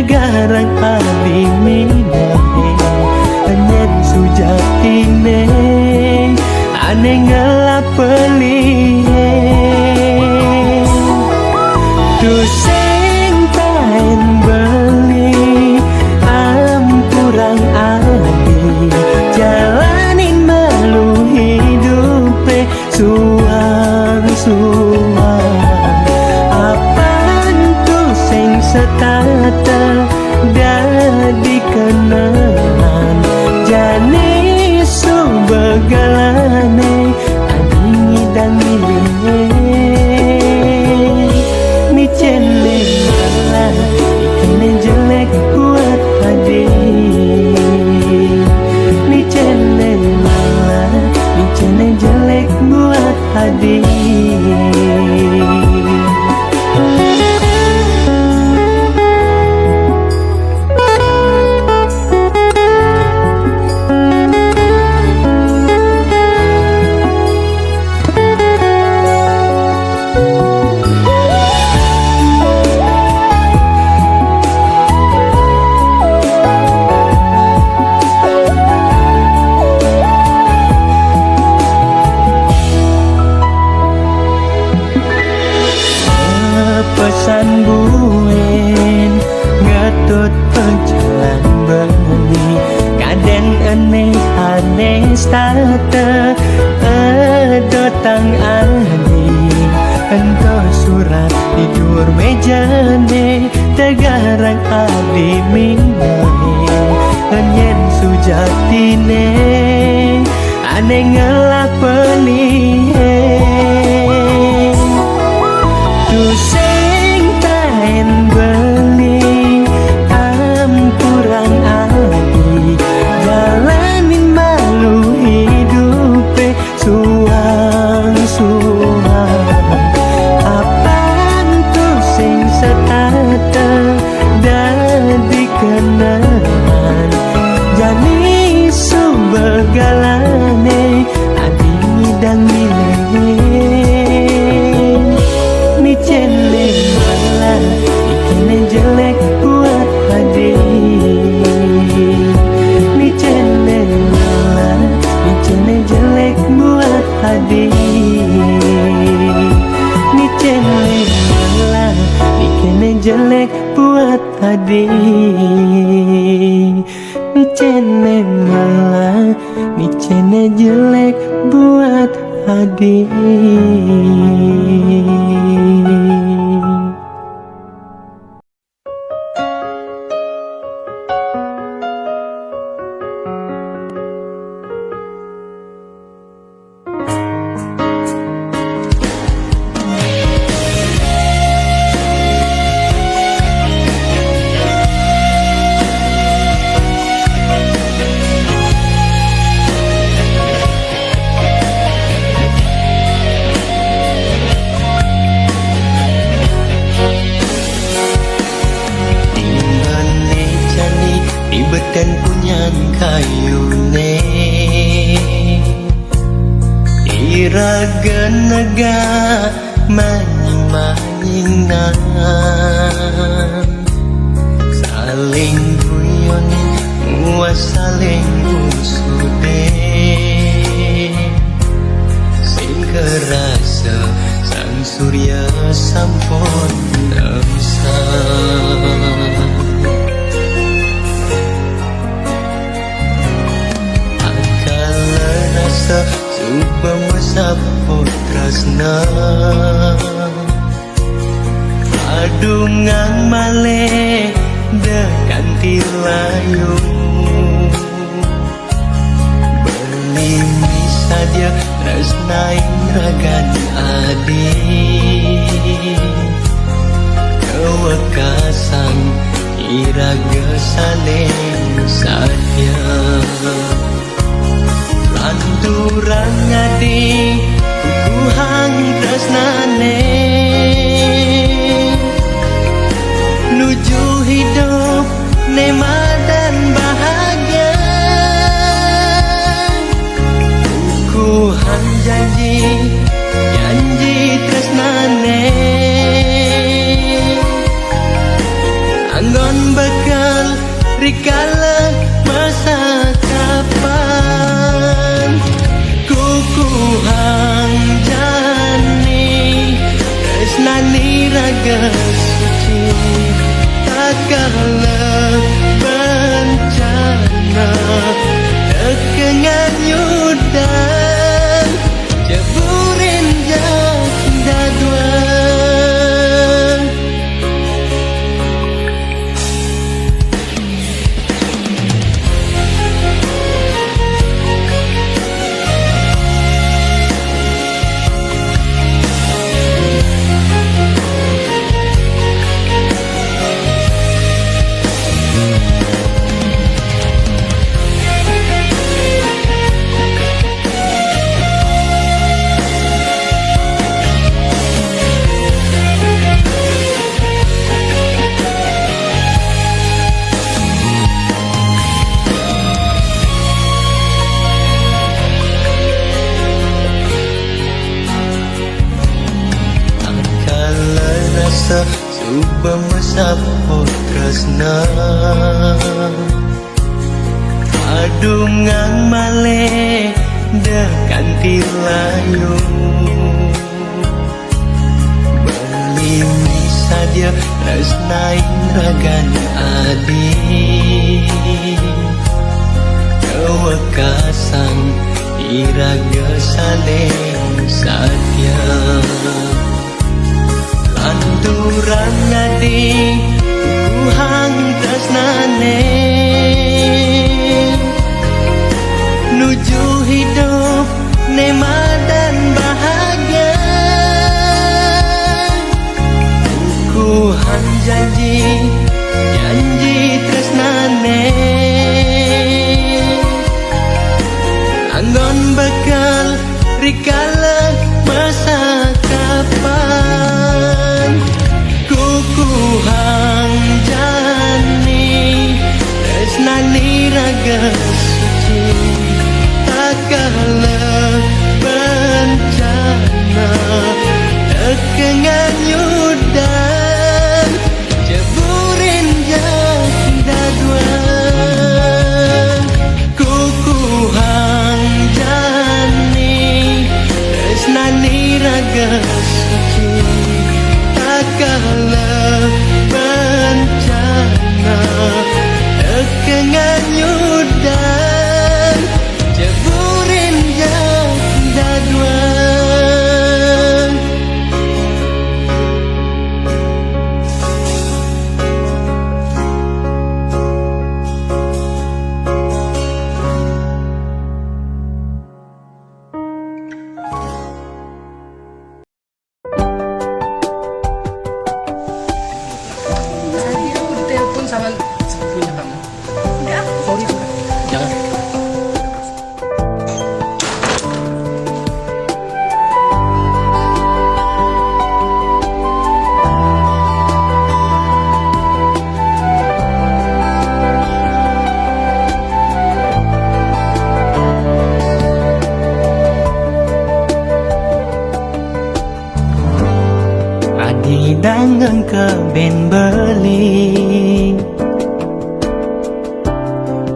tegarang alimine Anyen sujatine ane ngelap pelie Dusing tain beli ampurang adi jalanin malu hidup suang-suang apaan tuh sing setata dadi kenangan jani subegalane adingi dan milih ni cene malah ikene jelek buat adi ni cene malah ni cene jelek buat adi pesan buen ngetut penjalan beli kadang aneh stata datang adi ento surat tidur mejane tegarang adi minae anyen sujatine aneh ngelap pelie Dusing tain beli ampurang adi jalanin malu hidup suang-suang apaan tuh sing setata dadi kenangan jani subegalane adi dan milih ni cene malah ikene jelek buat adi ni cene malah ni cene jelek buat adi ni cene malah ikene jelek buat adi ni cene malah ni cene jelek buat adi Ibetkan punyan kayune Iraga naga manying-manyingan Saling guyon muas saling usude Sing kerasa sang surya sampun nemsan Subang tresna adungan male dekanti layu berlimi saja tresnaing ragan adi kewekasan iraga saling saja Lanturan ngadi kukuhang tresnane Nuju hidup nema dan bahagia Kukuhang janji tresnane Anggo Anggon bekal rikala masa kapan kukuhang jani tresnani raga suci takala bencana tekengan yudan jeburin janda dua. Subah masapo tresna adungang male dekanti layu belimi saja tresnain ragan adi kewekasan iraga saling satya Anduran ngadi kuhang tresnane nuju hidup nema dan bahagia kuhang janji tresnane anggon bekal rikala masa kapan kukuhang jani tresnani raga suci takala bencana tekengan yudan jeburin janda dua kukuhang jani tresnani raga suci takala bencana tekengan yudan jeburin janda dua. Telepon sama sepupunya kamu. Udah. Sorry sudah. Jangan. Adi dangang ke ben beli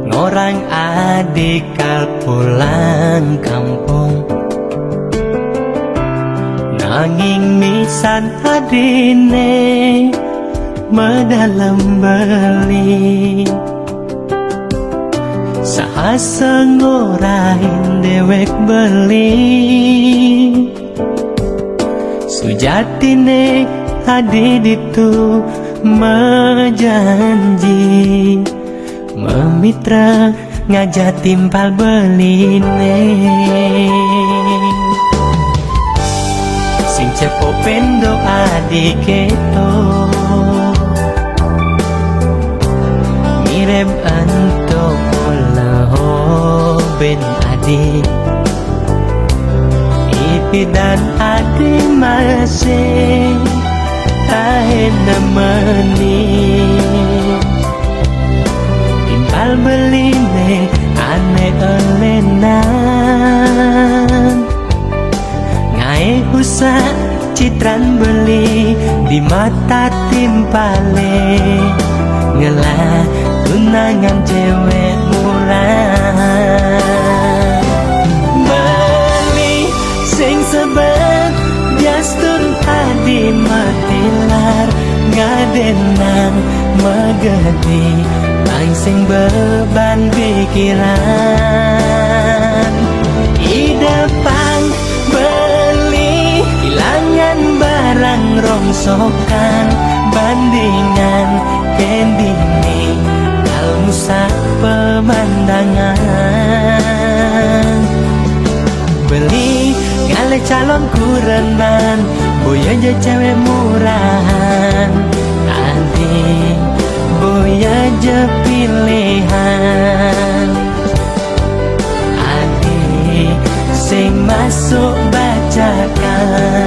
ngorang adik kal pulang kampung nanging misan adine medalam beli sahasa ngorain dewek beli sujatine adi ditu mejanji memitra ngajak timpal beline sing cepo pendo adi keto mirip anto pola ben adi ipi dan adi masih tahen nemeni timpal beline ane elenan ngae usah citran beli di mata timpale ngelah tunangan cewek murah. Beli sing sebet biastun adi matilar ngadenang megedi lain sing beban pikiran. Idepang beli hilangan barang rongsokan bandingan kendini almusak pemandangan. Beli ngale calon kurenan boy aja cewek murahan. Adik boy aja pilihan. Adik sing masuk bacakan.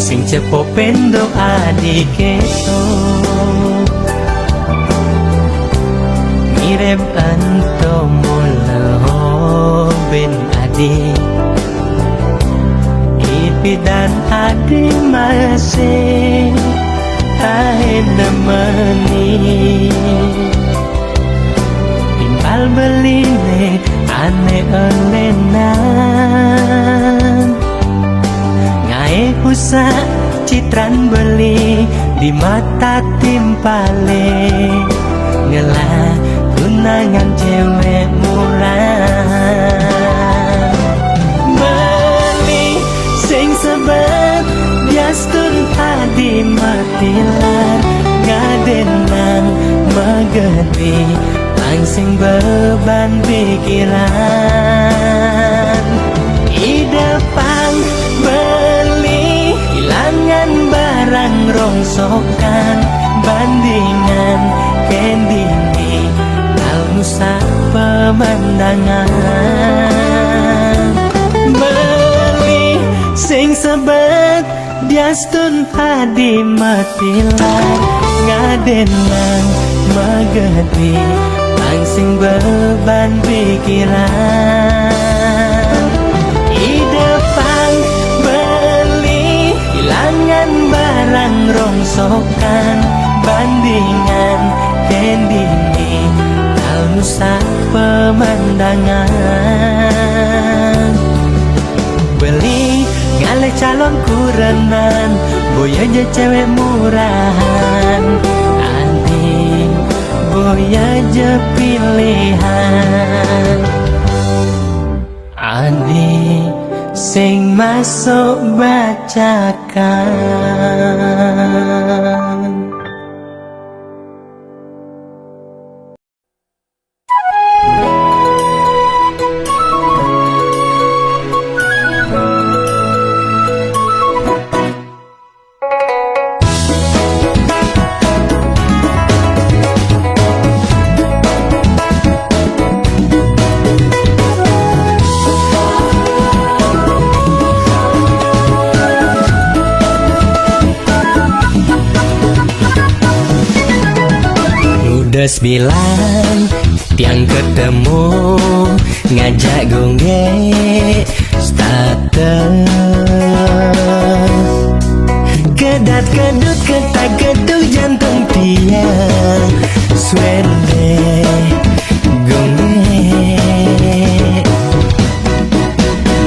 Sing cepo pendo adik keto mirip anto mulo ben adik ipi dan adik masih tahen nemeni timbal beline ane elenan usah citran beli di mata timpale ngelah tunangan cewek murah. Beli sing sebet biastun adi matilar ngadenang megedi langsing beban pikiran. Idepang beli hilangan barang rongsokan bandingan kendini almusak pemandangan. Beli sing sebet biastun adi matilar ngadenang megedi langsing beban pikiran. Idepang beli hilangan barang rongsokan bandingan kendini almusak pemandangan. Beli ngale calon kurenan boy aja cewek murahan. Adik boy aja pilihan. Adik sing masuk bacakan. Udah bilang tiang ketemu ngajak gongge status kedat kedut ketak ketuk jantung tiang swende gongge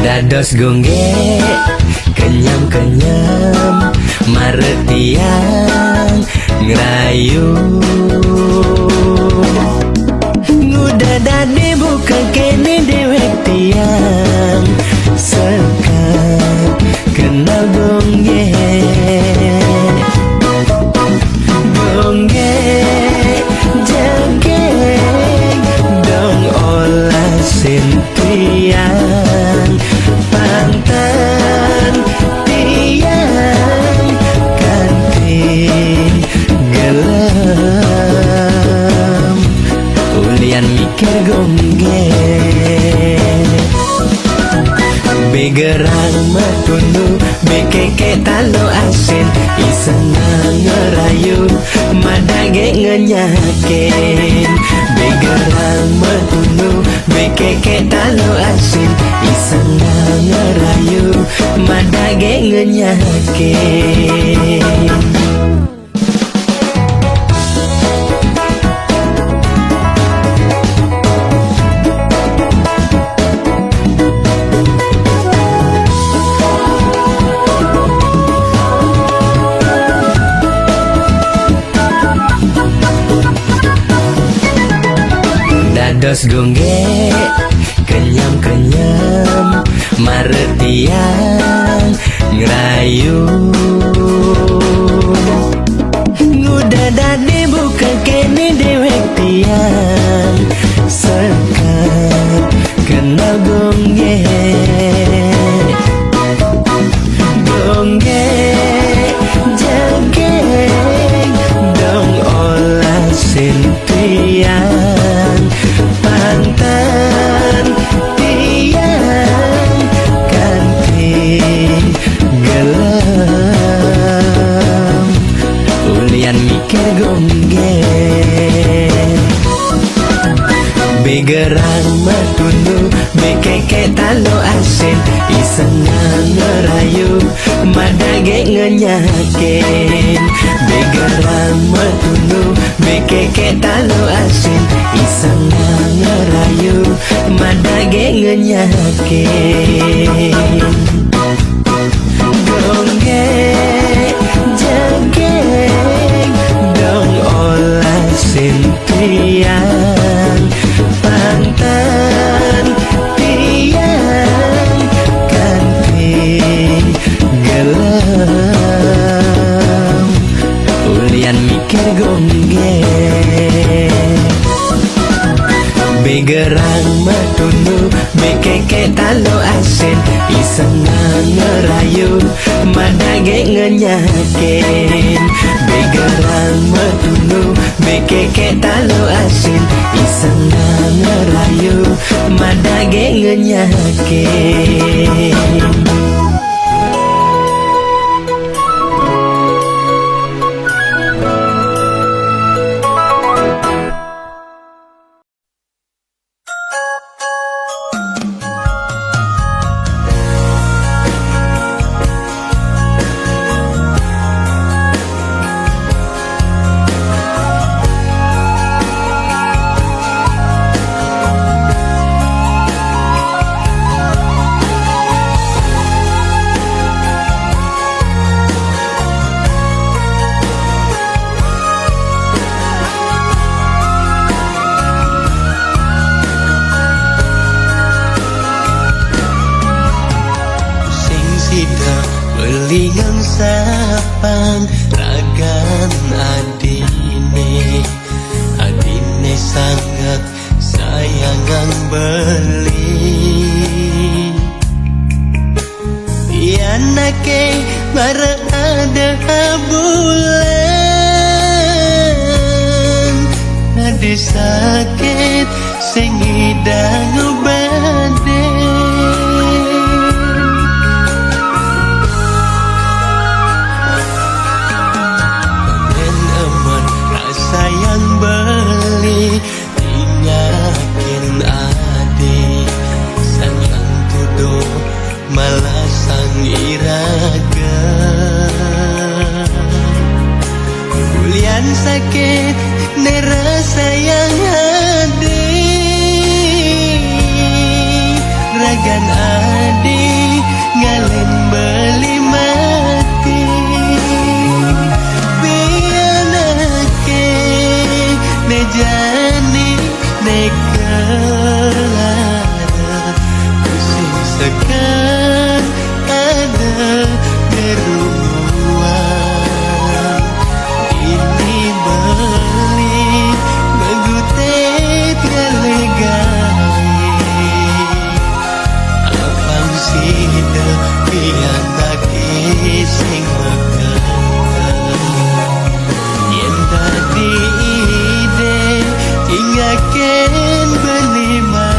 dados gongge kenyam-kenyam maretiang ngerayu nguda dade buka kene dewek tiang sekat kenal gongge gongge jageng dong olah sintiang pantan tiang kanti gelam ulian mikir gongge Begerang metunu bekeke talo asin iseng ngerayu madage ngenyakin. Begerang metunu bekeke talo asin iseng ngerayu madage ngenyakin. Dados gongge kenyam-kenyam maretiang ngerayu ngudadane bukan kene dewek tiang sekap kenal gongge gongge jageng dong olah sintiang pantan tiang kanti gelam ulian mikir gongge. Begerang metunu bekeke talo asin iseng ngerayu madage ngenyakin. Begerang metunu bekeke talo asin iseng ngerayu madage ngenyakin. Gongge jageng dong olah sintiang pantan tiang kanti gelam ulian mikir gongge. Begerang metunu bekeke talo asin iseng ngerayu madage ngenyakin. Begerang metunu bekeke talo asin iseng ngerayu madage ngenyakin. Belingang sapang ragan adine sangat sayangang beli yanake bara ada bulan ada sakit sing idang badai. Beli dinyakin adik sayang tuduh malah sang iraga kulian sakit nera sayang adik ragan adik ngalen beli mati nejani nekelara pusing sekan ada gerumuan ini beli megutet galegai apang sida pian lagi sing makan yen tadi ingaken beli mai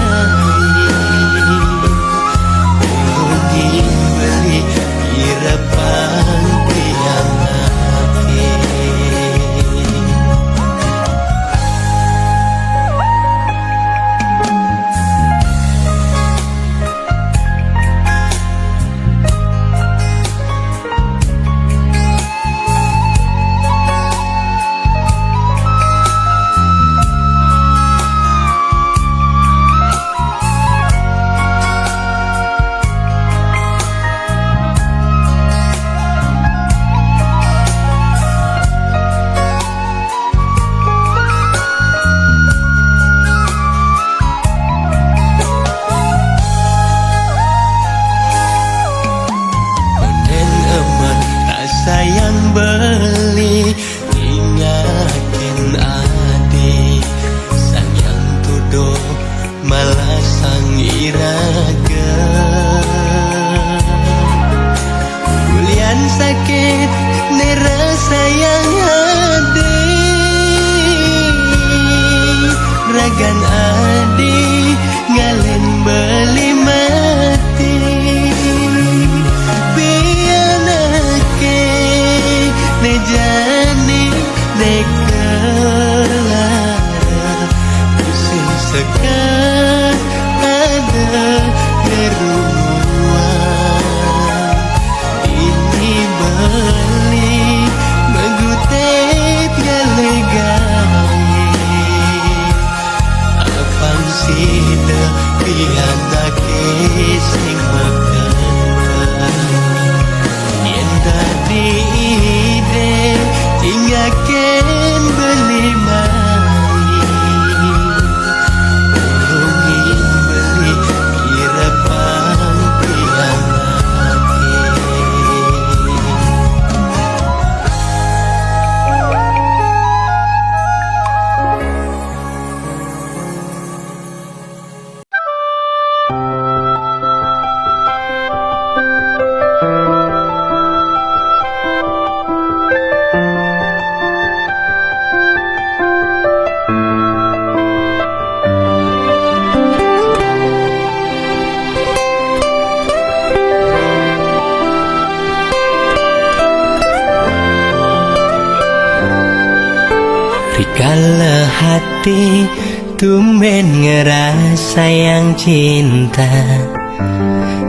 Rikala hati tumben ngerasa yang cinta,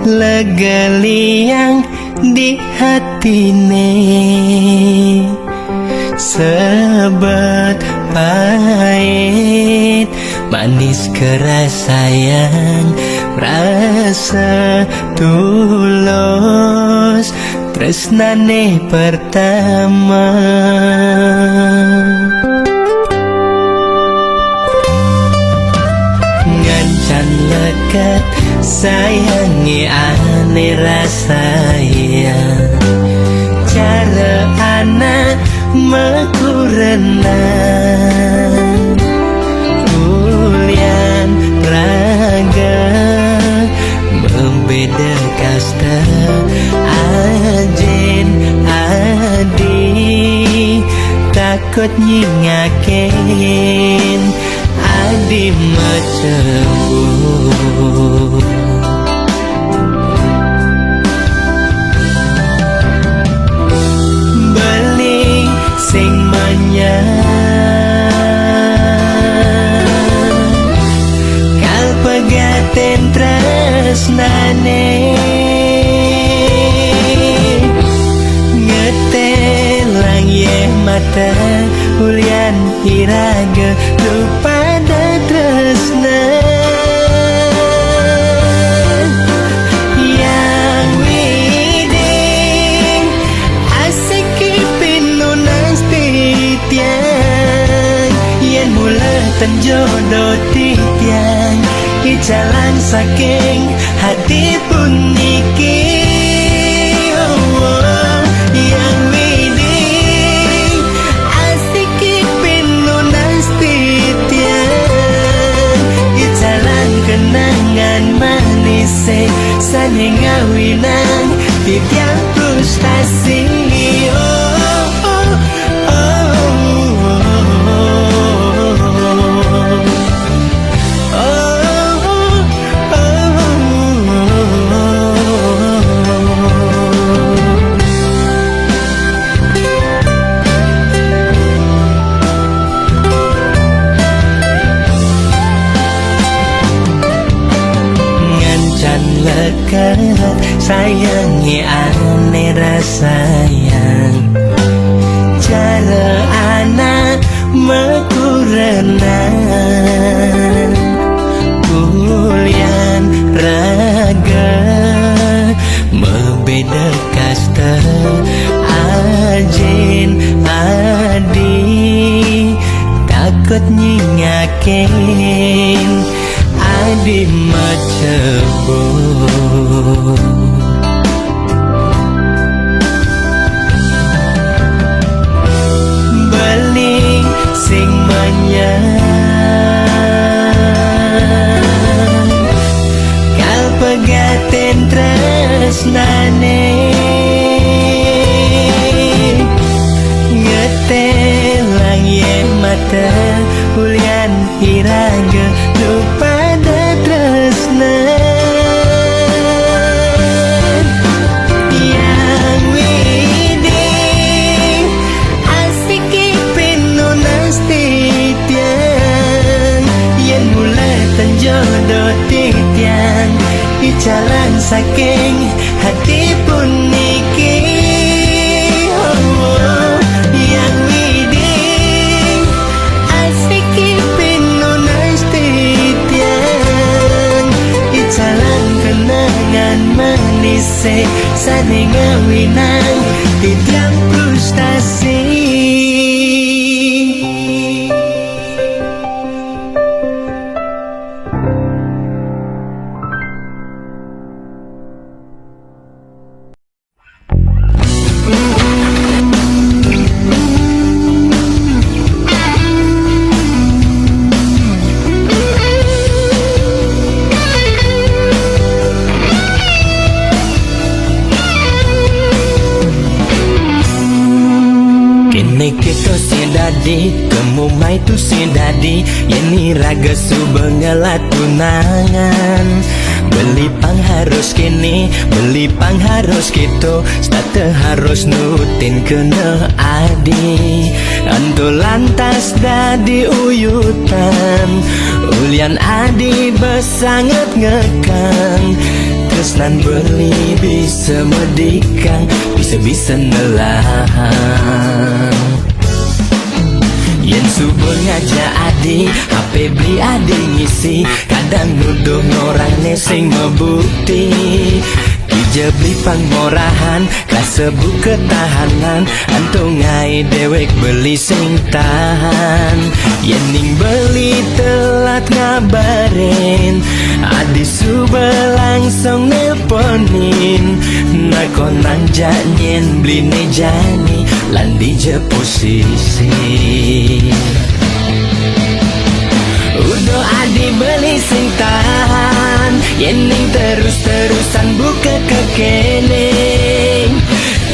legeliang di hati sebet pahit manis kerasa yang rasa tulus tresnane pertama. Ngancan lekat sayangi ane rasaya, cara anak mekurenan ulian raga membeda kasta ajen adi takut nyingakin adi macembur. Sing menyang kal pegaten tresnane ngetelang ye mata ulian iraga lupada tresna yang widing asik yen mula tenjodoh titiang ijalan saking hati puniki. Yang widing asik pinunas titiang ijalan kenangan manis sane ngawinang titiang frustasi. Sayangi ane rasayang, cara anak mekurenan ulian raga membeda kasta ajen adi takut nyingakin adi macembur. Sing menyang kal pegaten tresnane ngetelang ye mata ulian iraga lupada tresna yang widing asik titiang yen mulai tenjodoh titiang ijalan saking hati puniki. Yang widing asik pinunas titiang ijalan kenangan manis sane ngawinang titiang frustasi. Kamu mai tu sindadi yani raga su bengelat tunangan Beli pang harus kini, beli pang harus gitu. Starte harus nutin kena adi. Anto lantas dadi uyutan. Ulian adi besanget ngekang. Tresnan beli bisa medikang, bisa-bisa nelang. Yen subuh ngajak adi, HP beli adi ngisi. Kadang nuduh ngorane sing membukti. Ija beli pangmorahan, kasebut ketahanan. Antung ngai dewek beli sing tahan. Yen ning beli telat ngabarin, adi subuh langsung nelponin. Nakonang janyen beli nejani, landi je posisi. Udah adi beli sing tahan, yening terus-terusan buka kekening.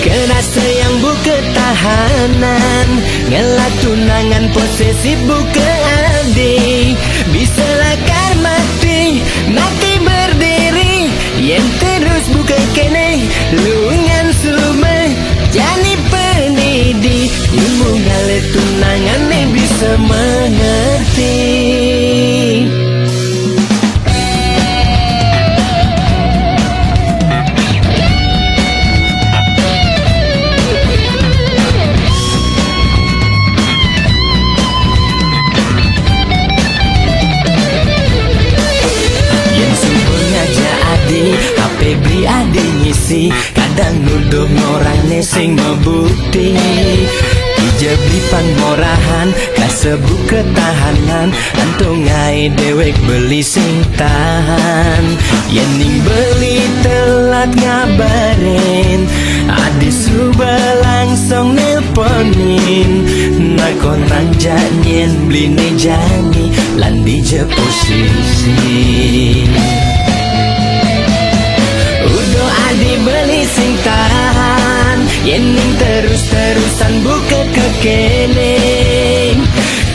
Kena sayang buka tahanan, ngelak tunangan posesif buka adi. Bisa lakar mati, mati berdiri. Yen terus buka kene, lungan sume, jani penidi. Ilmu ngale tunangan bisa mengerti. HP beli adi ngisi, kadang nuduh ngorane sing membukti. Ija beli pangmorahan, kasebut ketahanan. Antung ngai dewek beli sing tahan. Yening beli telat ngabarin, adi subuh langsung nelponin. Nakonang janyen beli nejani, landi je posisi. Adi beli sing tahan, yening terus-terusan buka kekening.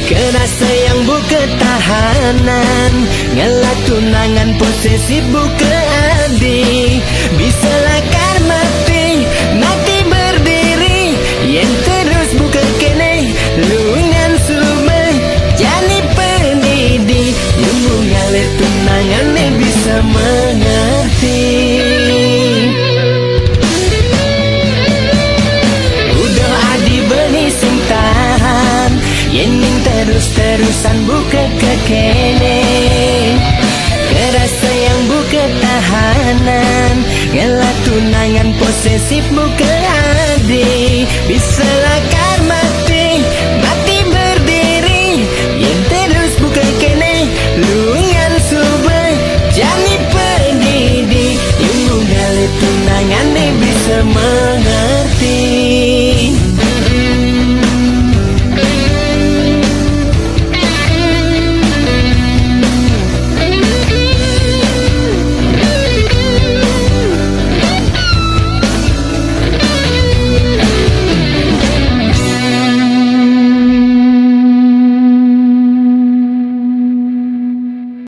Kena sayang buka tahanan, ngelak tunangan posesif buka adi. Bisa lakar mati, mati berdiri. Yen terus buka kene, lungan sume, jani penidi. Ilmu ngalir tunangan bisa mengerti. Yening terus-terusan buka kekene. Kerasa yang buka tahanan, ngelak tunangan posesif buka